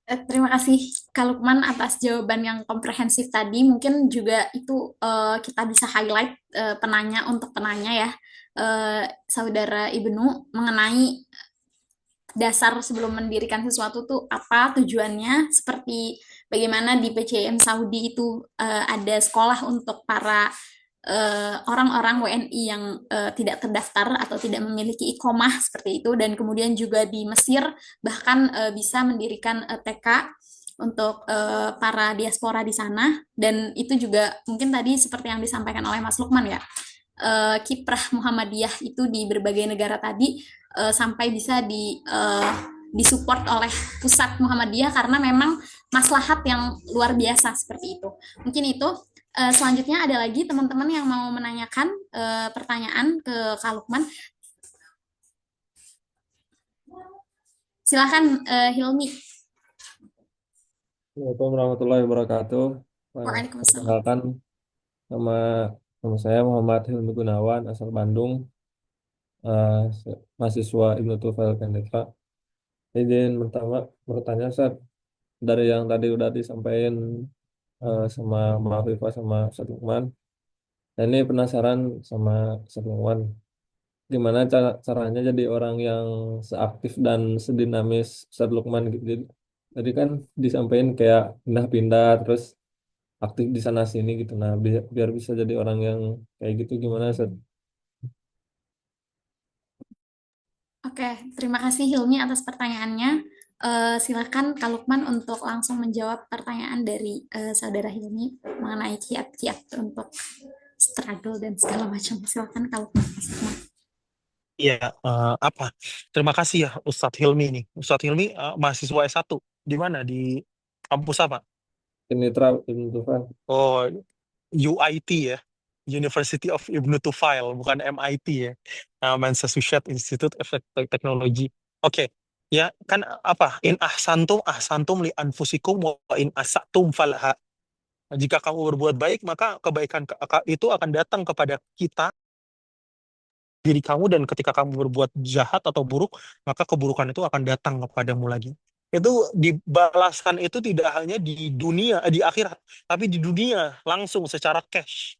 S2: Terima kasih Kak Lukman atas jawaban yang komprehensif tadi. Mungkin juga itu kita bisa highlight penanya untuk penanya ya, Saudara Ibnu, mengenai dasar sebelum mendirikan sesuatu tuh apa tujuannya, seperti bagaimana di PCM Saudi itu ada sekolah untuk para orang-orang WNI yang tidak terdaftar atau tidak memiliki iqomah seperti itu, dan kemudian juga di Mesir bahkan bisa mendirikan TK untuk para diaspora di sana, dan itu juga mungkin tadi seperti yang disampaikan oleh Mas Lukman ya, kiprah Muhammadiyah itu di berbagai negara tadi sampai bisa disupport oleh pusat Muhammadiyah karena memang maslahat yang luar biasa seperti itu. Mungkin itu. Selanjutnya ada lagi teman-teman yang mau menanyakan pertanyaan ke Kak Lukman. Silakan Hilmi.
S9: Assalamualaikum warahmatullahi wabarakatuh.
S2: Waalaikumsalam.
S9: Perkenalkan, nama saya Muhammad Hilmi Gunawan, asal Bandung, mahasiswa Ibnu Tufel Kanita. Izin pertama bertanya, Ustaz, dari yang tadi udah disampaikan sama Mbak Afifah sama Ustaz Lukman. Nah, ini penasaran sama Ustaz Lukman, gimana caranya jadi orang yang seaktif dan sedinamis Ustaz Lukman gitu. Jadi kan disampaikan kayak pindah-pindah terus aktif di sana sini gitu. Nah, biar bisa jadi orang yang kayak gitu gimana, Ustaz?
S2: Oke, terima kasih Hilmi atas pertanyaannya. Silakan Kak Lukman untuk langsung menjawab pertanyaan dari Saudara Hilmi mengenai kiat-kiat untuk struggle dan segala macam. Silakan Kak Lukman.
S4: Iya, apa? Terima kasih ya Ustadz Hilmi nih. Ustadz Hilmi mahasiswa S1. Di mana? Di kampus apa?
S9: Kenitra Ibnu Tufan.
S4: Oh, UIT ya. University of Ibnu Tufail, bukan MIT ya. Massachusetts Institute of Technology. Oke. Ya, kan apa? In ahsantum li anfusikum wa in asatum falaha. Jika kamu berbuat baik, maka kebaikan itu akan datang kepada kita, diri kamu, dan ketika kamu berbuat jahat atau buruk, maka keburukan itu akan datang kepadamu lagi. Itu dibalaskan itu tidak hanya di dunia, di akhirat, tapi di dunia langsung secara cash.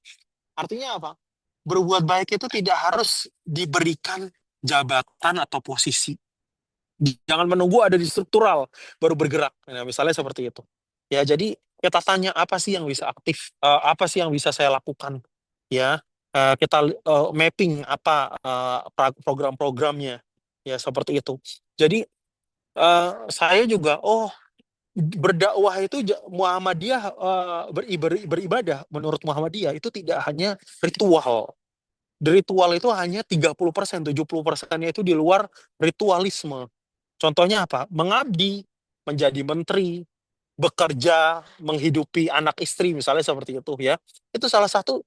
S4: Artinya apa? Berbuat baik itu tidak harus diberikan jabatan atau posisi. Jangan menunggu ada di struktural baru bergerak. Nah, misalnya seperti itu. Ya, jadi kita tanya apa sih yang bisa aktif, apa sih yang bisa saya lakukan. Ya, kita mapping apa program-programnya. Ya, seperti itu. Jadi saya juga, berdakwah itu Muhammadiyah, beribadah menurut Muhammadiyah itu tidak hanya ritual. Ritual itu hanya 30%, 70%-nya itu di luar ritualisme. Contohnya apa? Mengabdi, menjadi menteri, bekerja, menghidupi anak istri, misalnya seperti itu ya. Itu salah satu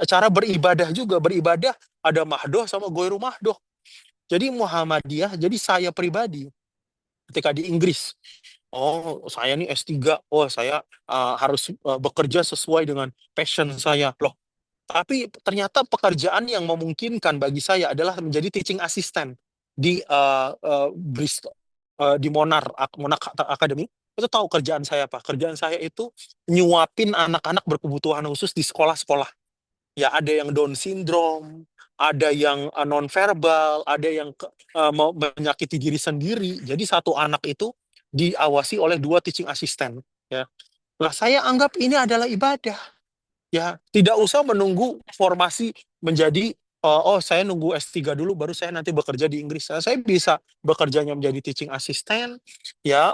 S4: cara beribadah juga. Beribadah ada mahdoh sama goiru mahdoh. Jadi Muhammadiyah, jadi saya pribadi ketika di Inggris, saya nih S3, saya harus bekerja sesuai dengan passion saya. Loh, tapi ternyata pekerjaan yang memungkinkan bagi saya adalah menjadi teaching assistant di Bristol, di Monarch Academy. Itu tahu kerjaan saya apa? Kerjaan saya itu nyuapin anak-anak berkebutuhan khusus di sekolah-sekolah. Ya, ada yang Down syndrome, ada yang nonverbal, ada yang menyakiti diri sendiri. Jadi satu anak itu diawasi oleh 2 teaching assistant. Ya, nah saya anggap ini adalah ibadah. Ya, tidak usah menunggu formasi menjadi saya nunggu S3 dulu baru saya nanti bekerja di Inggris. Nah, saya bisa bekerjanya menjadi teaching assistant ya,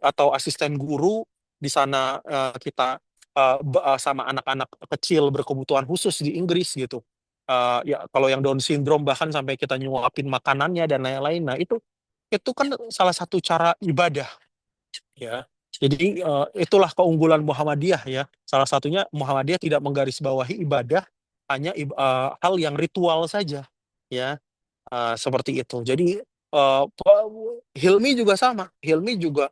S4: atau asisten guru di sana. Kita sama anak-anak kecil berkebutuhan khusus di Inggris gitu. Ya kalau yang Down syndrome bahkan sampai kita nyuapin makanannya dan lain-lain. Nah, itu kan salah satu cara ibadah, ya. Jadi itulah keunggulan Muhammadiyah, ya. Salah satunya Muhammadiyah tidak menggarisbawahi ibadah, hanya hal yang ritual saja, ya. Seperti itu. Jadi Hilmi juga sama. Hilmi juga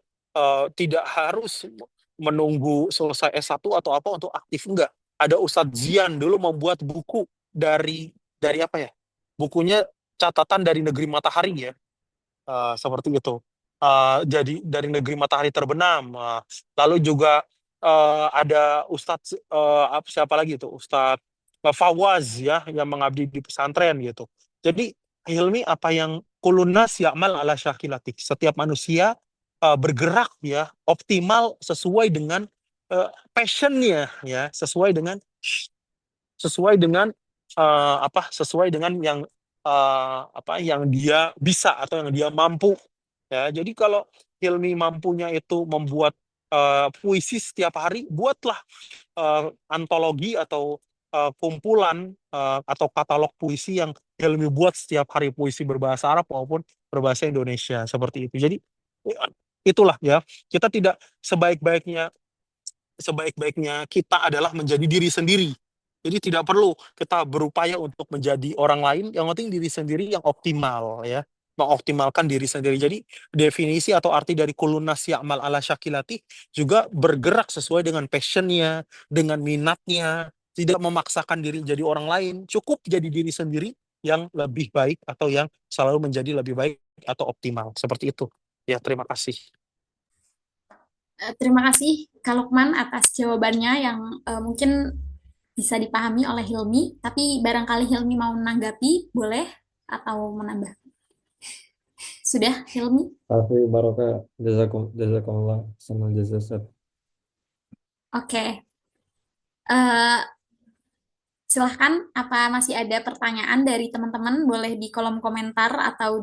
S4: tidak harus menunggu selesai S1 atau apa untuk aktif, enggak. Ada Ustadz Zian dulu membuat buku dari apa ya? Bukunya catatan dari negeri matahari, ya. Seperti itu. Jadi dari negeri matahari terbenam. Lalu juga ada Ustadz siapa lagi itu? Ustadz Fawaz, ya, yang mengabdi di pesantren gitu. Jadi Hilmi, apa yang kulunas ya'mal ala syakilati. Setiap manusia bergerak, ya, optimal sesuai dengan passionnya, ya, sesuai dengan sesuai dengan yang yang dia bisa atau yang dia mampu, ya. Jadi kalau Hilmi mampunya itu membuat puisi setiap hari, buatlah antologi atau kumpulan atau katalog puisi yang Hilmi buat setiap hari, puisi berbahasa Arab maupun berbahasa Indonesia, seperti itu. Jadi itulah, ya, kita tidak sebaik-baiknya kita adalah menjadi diri sendiri. Jadi tidak perlu kita berupaya untuk menjadi orang lain, yang penting diri sendiri yang optimal, ya. Mengoptimalkan diri sendiri. Jadi definisi atau arti dari kulunas ya'mal ala syakilati juga bergerak sesuai dengan passionnya, dengan minatnya, tidak memaksakan diri jadi orang lain, cukup jadi diri sendiri yang lebih baik atau yang selalu menjadi lebih baik atau optimal. Seperti itu. Ya, terima kasih.
S2: Terima kasih Kak Lukman atas jawabannya yang mungkin bisa dipahami oleh Hilmi, tapi barangkali Hilmi mau menanggapi, boleh, atau menambah. Sudah, Hilmi?
S9: Alfi barokah, jazakumullah sama jazasat.
S2: Oke. Silahkan, apa masih ada pertanyaan dari teman-teman? Boleh di kolom komentar atau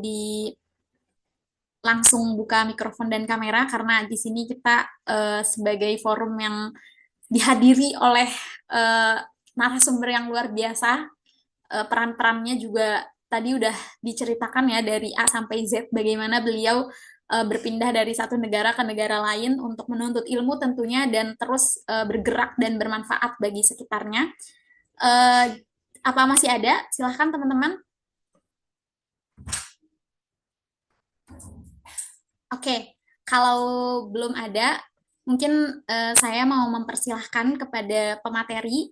S2: langsung buka mikrofon dan kamera, karena di sini kita sebagai forum yang dihadiri oleh narasumber yang luar biasa. Peran-perannya juga tadi udah diceritakan, ya, dari A sampai Z, bagaimana beliau berpindah dari satu negara ke negara lain untuk menuntut ilmu tentunya, dan terus bergerak dan bermanfaat bagi sekitarnya. Apa masih ada? Silahkan teman-teman. Oke, kalau belum ada, mungkin saya mau mempersilahkan kepada pemateri,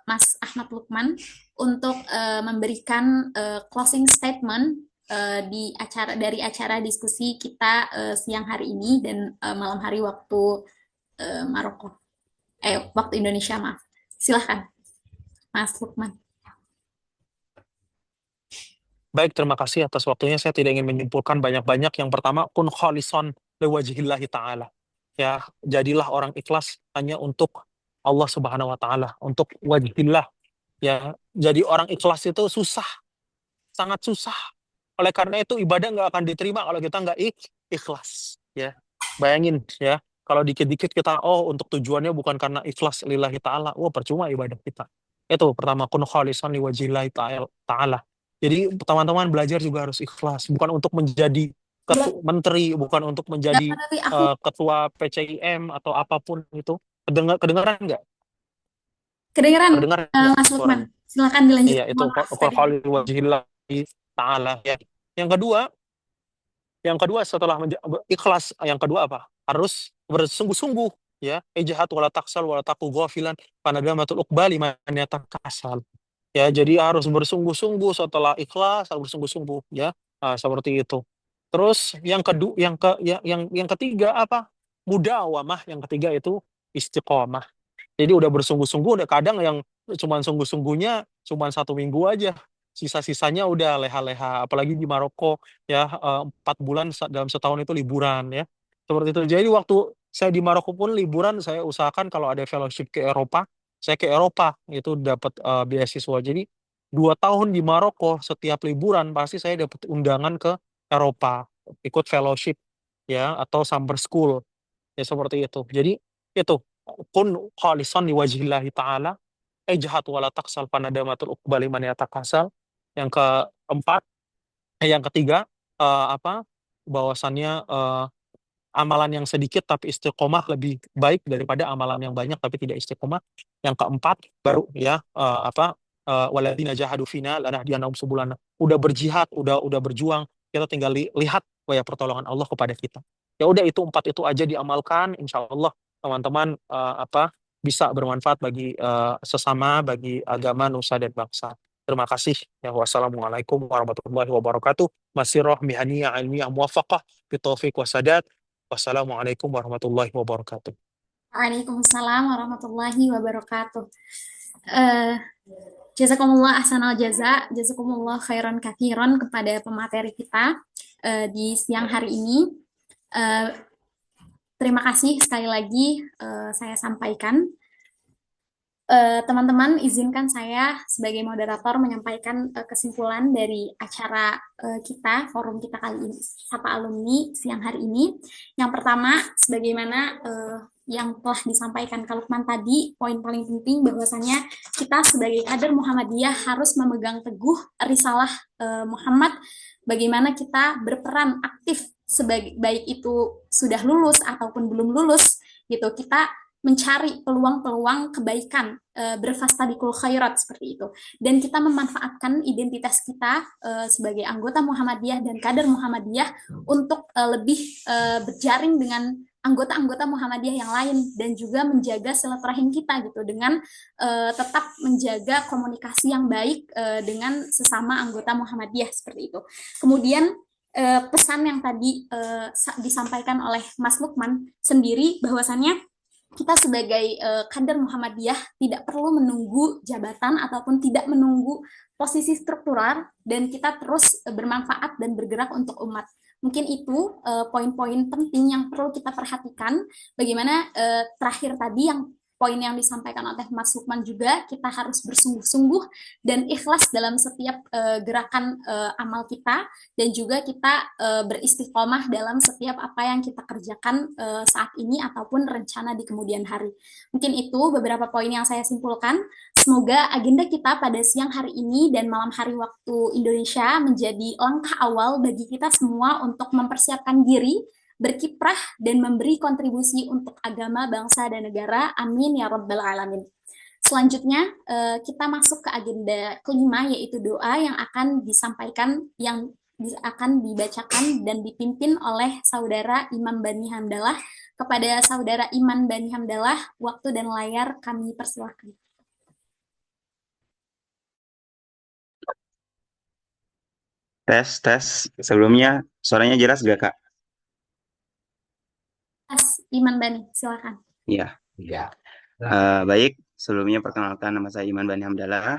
S2: Mas Ahmad Lukman, untuk memberikan closing statement dari acara diskusi kita siang hari ini dan malam hari waktu Maroko, waktu Indonesia, maaf. Silahkan, Mas Lukman.
S4: Baik, terima kasih atas waktunya. Saya tidak ingin menyimpulkan banyak-banyak. Yang pertama, kun kholison liwajihillahi ta'ala. Ya, jadilah orang ikhlas hanya untuk Allah Subhanahu wa taala, untuk wajhillah. Ya, jadi orang ikhlas itu susah, sangat susah. Oleh karena itu ibadah nggak akan diterima kalau kita nggak ikhlas, ya. Bayangin, ya, kalau dikit-dikit kita untuk tujuannya bukan karena ikhlas lillahi ta'ala, percuma ibadah kita. Itu pertama, kun kholisan liwajillahi ta'ala. Jadi teman-teman belajar juga harus ikhlas, bukan untuk menjadi menteri, bukan untuk menjadi ketua PCIM atau apapun itu. Kedengaran nggak?
S2: Kedengaran,
S4: Kedengaran
S2: Mas Lukman. Silakan dilanjut.
S4: Iya, itu kun liwajillahi ta'ala, ya. Yang kedua setelah ikhlas, yang kedua apa? Harus bersungguh-sungguh, ya. Ijahat wala taksal wala taku ghafilan panadamatul uqbali man yatakasal. Ya, jadi harus bersungguh-sungguh, setelah ikhlas harus bersungguh-sungguh, ya. Seperti itu. Terus yang ketiga apa? Mudawamah. Yang ketiga itu istiqomah. Jadi udah bersungguh-sungguh, udah kadang yang cuman sungguh-sungguhnya cuman 1 minggu aja. Sisa-sisanya udah leha-leha. Apalagi di Maroko, ya, 4 bulan dalam setahun itu liburan, ya. Seperti itu. Jadi waktu saya di Maroko pun liburan, saya usahakan kalau ada fellowship ke Eropa, saya ke Eropa, itu dapat beasiswa. Jadi 2 tahun di Maroko, setiap liburan pasti saya dapat undangan ke Eropa, ikut fellowship, ya, atau summer school, ya, seperti itu. Jadi itu kun khalisan liwajillahi ta'ala, ijhad wala taksal fanadamatul uqbali man yatakasal. Yang keempat, yang ketiga, bahwasannya amalan yang sedikit tapi istiqomah lebih baik daripada amalan yang banyak tapi tidak istiqomah. Yang keempat, baru ya waladina jahadu fina lanahdiyannahum subulana. Udah berjihad, udah berjuang, kita tinggal lihat ya pertolongan Allah kepada kita. Ya udah, itu empat itu aja diamalkan, insya Allah teman-teman bisa bermanfaat bagi sesama, bagi agama, nusa dan bangsa. Terima kasih. Ya, wassalamualaikum warahmatullahi wabarakatuh. Masirah mihaniyah ilmiah muwafaqah bitaufiq wasadat. Wassalamualaikum warahmatullahi wabarakatuh.
S2: Waalaikumsalam warahmatullahi wabarakatuh. Jazakumullah ahsanal jaza, jazakumullah khairan kathiran kepada pemateri kita di siang hari ini. Terima kasih sekali lagi saya sampaikan. Teman-teman, izinkan saya sebagai moderator menyampaikan kesimpulan dari acara kita, forum kita kali ini, Sapa Alumni siang hari ini. Yang pertama, sebagaimana yang telah disampaikan Kak Lukman tadi, poin paling penting bahwasanya kita sebagai kader Muhammadiyah harus memegang teguh risalah Muhammad, bagaimana kita berperan aktif sebagai baik itu sudah lulus ataupun belum lulus gitu, kita mencari peluang-peluang kebaikan, berfastabiqul khairat seperti itu, dan kita memanfaatkan identitas kita sebagai anggota Muhammadiyah dan kader Muhammadiyah untuk lebih berjaring dengan anggota-anggota Muhammadiyah yang lain dan juga menjaga silaturahim kita gitu dengan tetap menjaga komunikasi yang baik dengan sesama anggota Muhammadiyah seperti itu. Kemudian pesan yang tadi disampaikan oleh Mas Lukman sendiri bahwasannya kita sebagai kader Muhammadiyah tidak perlu menunggu jabatan ataupun tidak menunggu posisi struktural, dan kita terus bermanfaat dan bergerak untuk umat. Mungkin itu poin-poin penting yang perlu kita perhatikan. Bagaimana terakhir tadi yang poin yang disampaikan oleh Mas Lukman juga, kita harus bersungguh-sungguh dan ikhlas dalam setiap gerakan amal kita, dan juga kita beristiqomah dalam setiap apa yang kita kerjakan saat ini ataupun rencana di kemudian hari. Mungkin itu beberapa poin yang saya simpulkan. Semoga agenda kita pada siang hari ini dan malam hari waktu Indonesia menjadi langkah awal bagi kita semua untuk mempersiapkan diri, berkiprah, dan memberi kontribusi untuk agama, bangsa, dan negara. Amin ya rabbal alamin. Selanjutnya kita masuk ke agenda kelima, yaitu doa yang akan disampaikan, yang akan dibacakan dan dipimpin oleh Saudara Iman Bani Hamdalah. Kepada Saudara Iman Bani Hamdalah, waktu dan layar kami persilahkan.
S10: Tes. Sebelumnya suaranya jelas gak, Kak?
S2: Iman Bani, silakan.
S10: Iya. Baik, sebelumnya perkenalkan, nama saya Iman Bani Hamdalah.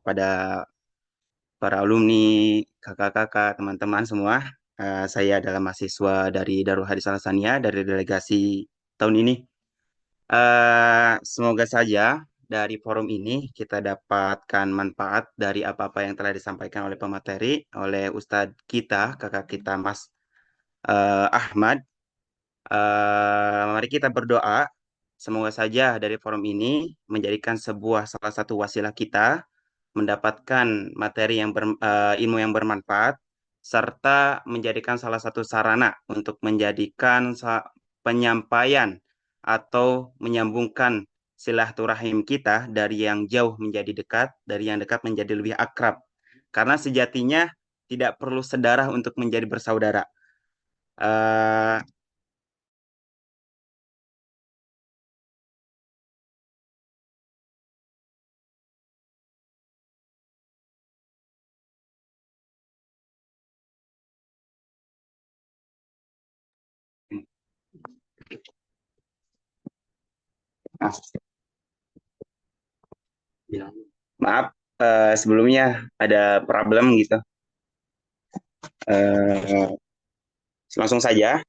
S10: Pada para alumni, kakak-kakak, teman-teman semua, saya adalah mahasiswa dari Darul Hadis Al Hasaniyah dari delegasi tahun ini. Semoga saja dari forum ini kita dapatkan manfaat dari apa-apa yang telah disampaikan oleh pemateri, oleh Ustadz kita, kakak kita Mas Ahmad. Mari kita berdoa, semoga saja dari forum ini menjadikan salah satu wasilah kita mendapatkan materi yang ilmu yang bermanfaat, serta menjadikan salah satu sarana untuk menjadikan penyampaian atau menyambungkan silaturahim kita dari yang jauh menjadi dekat, dari yang dekat menjadi lebih akrab. Karena sejatinya tidak perlu sedarah untuk menjadi bersaudara. Maaf, sebelumnya ada problem gitu. Langsung saja.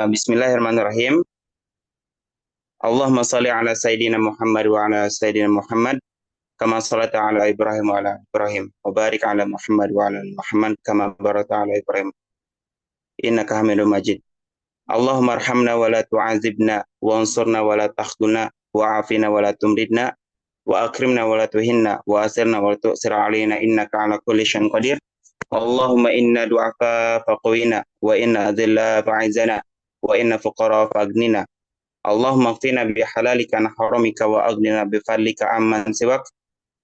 S10: Bismillahirrahmanirrahim. Allahumma salli ala Sayyidina Muhammad wa ala Sayyidina Muhammad kama sallata ala Ibrahim wa ala Ibrahim wa barik ala Muhammad wa ala Muhammad kama barakta ala Ibrahim innaka Hamidum Majid. Allahumma arhamna wa la tu'azibna wa ansurna wa la takhdulna wa afina wa la tumridna wa akrimna wa la tuhinna wa asirna wa la tu'sir alaina innaka ala kulli syai'in qadir. Allahumma inna du'afa faqwina wa inna adilla fa'izana wa inna fuqara fa'agnina. Allahumma qfina bi halalika an haramika wa aghnina bi fadlika amman siwak.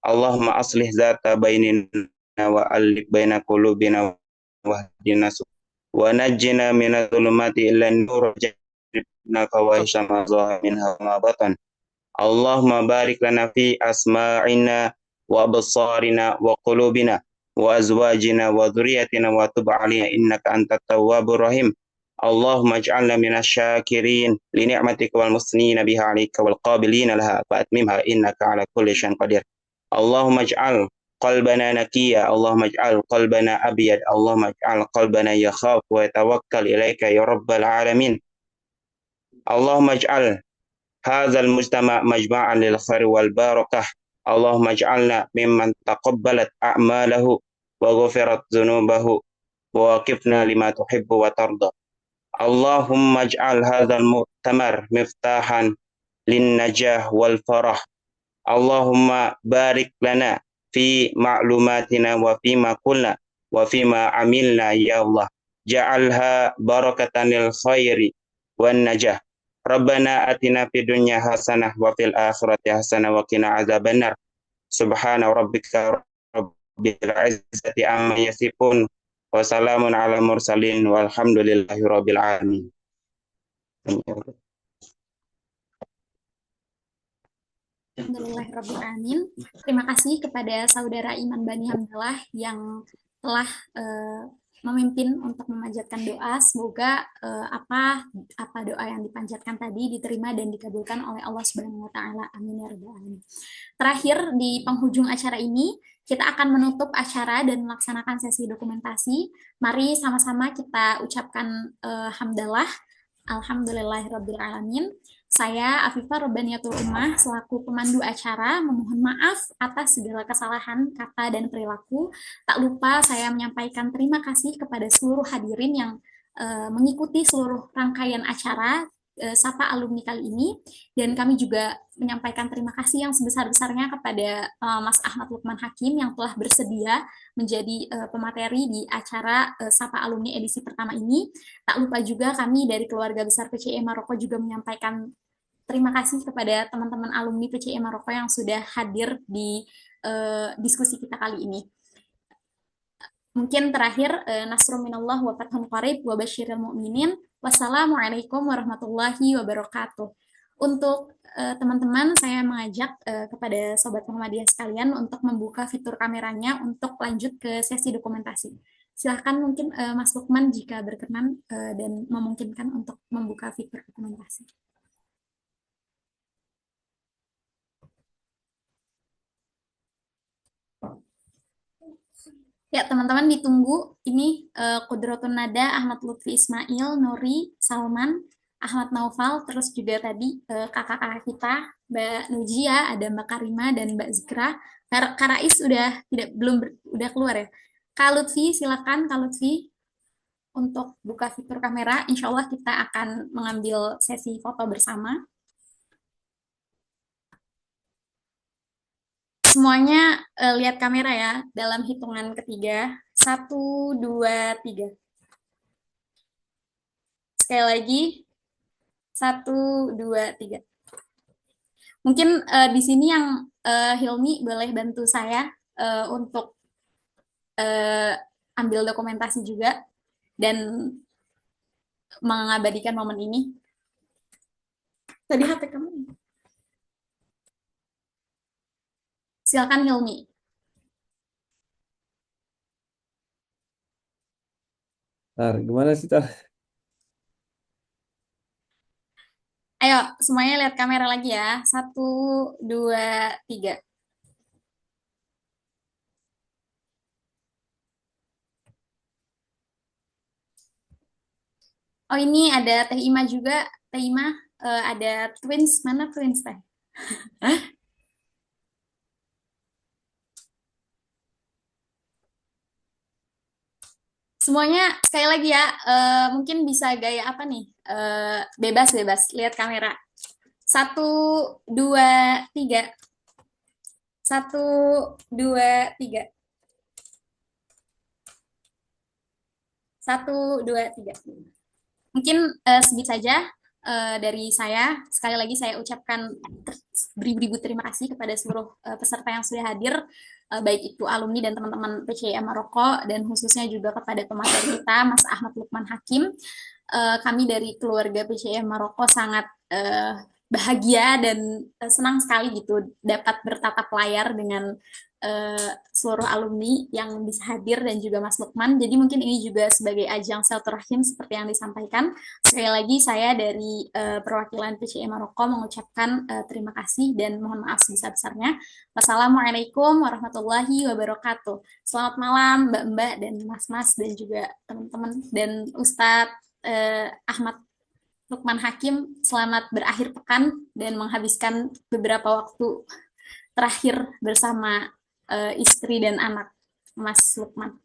S10: Allahumma aslih zata bainina wa alif baina qulubina wa hdina wa najjina minadh dhulumati ila nur jannina fawahisha ma zahara minha ma batan. Allahumma barik lana fi asma'ina wa absarina wa qulubina wa azwajina wa dhurriyyatina wa tub 'alaina innaka antat tawwabur rahim. Allahumma ij'alna minasy-syakirin li ni'matika wal musnina biha 'alaika wal qabilina laha fa atmimha innaka 'ala kulli syai'in qadir. Allahumma ij'al qalbana naqiyya, Allahumma ij'al qalbana abyad, Allahumma ij'al qalbana yakhaf wa yatawakkal ilaika ya rabbal alamin. Allahumma ij'al hadzal mujtama' majma'an lil khair wal barakah. Allahumma ij'alna mimman taqabbalat a'malahu wa ghufirat dzunubahu wa waqifna lima tuhibbu wa tarda. Allahumma ij'al hadzal mu'tamar miftahan lin najah wal farah. Allahumma barik lana fi ma'lumatina wa fi ma qulna wa fi ma amilna ya Allah. Ja'alha barakatan lil khairi wan najah. Rabbana atina fid dunya hasanah wa fil akhirati hasanah wa qina adzabannar. Subhana rabbika rabbil izzati amma yasifun wa salamun ala mursalin walhamdulillahi rabbil alamin.
S2: Alhamdulillahirrabbilalamin. Terima kasih kepada Saudara Iman Bani Hamdalah yang telah memimpin untuk memanjatkan doa. Semoga apa doa yang dipanjatkan tadi diterima dan dikabulkan oleh Allah Subhanahu wa taala. Amin ya rabbal alamin. Terakhir di penghujung acara ini, kita akan menutup acara dan melaksanakan sesi dokumentasi. Mari sama-sama kita ucapkan hamdalah. Alhamdulillahirabbil alamin. Saya Afifah Robbaniyatul Ummah selaku pemandu acara memohon maaf atas segala kesalahan kata dan perilaku. Tak lupa saya menyampaikan terima kasih kepada seluruh hadirin yang mengikuti seluruh rangkaian acara Sapa Alumni kali ini, dan kami juga menyampaikan terima kasih yang sebesar-besarnya kepada Mas Ahmad Lukman Hakim yang telah bersedia menjadi pemateri di acara Sapa Alumni edisi pertama ini. Tak lupa juga kami dari keluarga besar PCI Maroko juga menyampaikan terima kasih kepada teman-teman alumni PCI Maroko yang sudah hadir di diskusi kita kali ini. Mungkin terakhir, nasrun minallah wa fathun qarib wa basyiril mu'minin. Wassalamualaikum warahmatullahi wabarakatuh. Untuk teman-teman, saya mengajak kepada Sobat Muhammadiyah sekalian untuk membuka fitur kameranya untuk lanjut ke sesi dokumentasi. Silahkan mungkin Mas Lukman jika berkenan dan memungkinkan untuk membuka fitur dokumentasi. Ya, teman-teman ditunggu. Ini Qudratun Nada, Ahmad Lutfi Ismail, Nuri, Salman, Ahmad Naufal, terus juga tadi kakak-kakak kita, Mbak Nujia, ada Mbak Karima dan Mbak Zikra. Kak Rais udah keluar ya. Kak Lutfi, silakan Kak Lutfi untuk buka fitur kamera. Insya Allah kita akan mengambil sesi foto bersama. Semuanya lihat kamera ya, dalam hitungan ketiga. 1, 2, 3. Sekali lagi. 1, 2, 3. Mungkin di sini yang Hilmi boleh bantu saya untuk ambil dokumentasi juga dan mengabadikan momen ini. Tadi HP kamu. Silakan Hilmi.
S9: Nah, gimana sih, Tah?
S2: Ayo, semuanya lihat kamera lagi ya. 1, 2, 3. Oh, ini ada Teh Ima juga. Teh Ima, ada twins. Mana twins, Teh? Semuanya sekali lagi ya, mungkin bisa gaya apa nih? Bebas-bebas, lihat kamera. 1, 2, 3. 1, 2, 3. 1, 2, 3. Mungkin segitu saja dari saya. Sekali lagi saya ucapkan beribu-ribu terima kasih kepada seluruh peserta yang sudah hadir, baik itu alumni dan teman-teman PCIM Maroko, dan khususnya juga kepada pemateri kita, Mas Ahmad Lukman Hakim. Kami dari keluarga PCIM Maroko sangat bahagia dan senang sekali gitu dapat bertatap layar dengan seluruh alumni yang bisa hadir dan juga Mas Lukman. Jadi mungkin ini juga sebagai ajang silaturahim seperti yang disampaikan. Sekali lagi saya dari perwakilan PCIM Maroko mengucapkan terima kasih dan mohon maaf sebesar-besarnya. Wassalamualaikum warahmatullahi wabarakatuh. Selamat malam Mbak-mbak dan Mas-mas dan juga teman-teman dan Ustadz Ahmad Lukman Hakim. Selamat berakhir pekan dan menghabiskan beberapa waktu terakhir bersama istri dan anak Mas Lukman.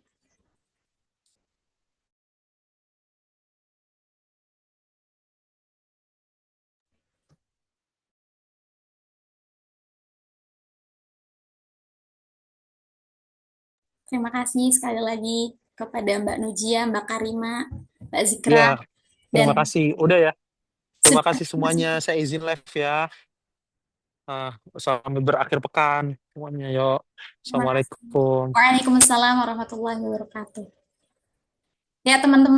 S2: Terima kasih sekali lagi kepada Mbak Nujia, Mbak Karima, Mbak Zikra.
S4: Ya, terima kasih. Udah ya. Terima kasih semuanya. Saya izin live ya. Sampai berakhir pekan semuanya. Yuk. Assalamualaikum.
S2: Waalaikumsalam warahmatullahi wabarakatuh. Ya teman-teman.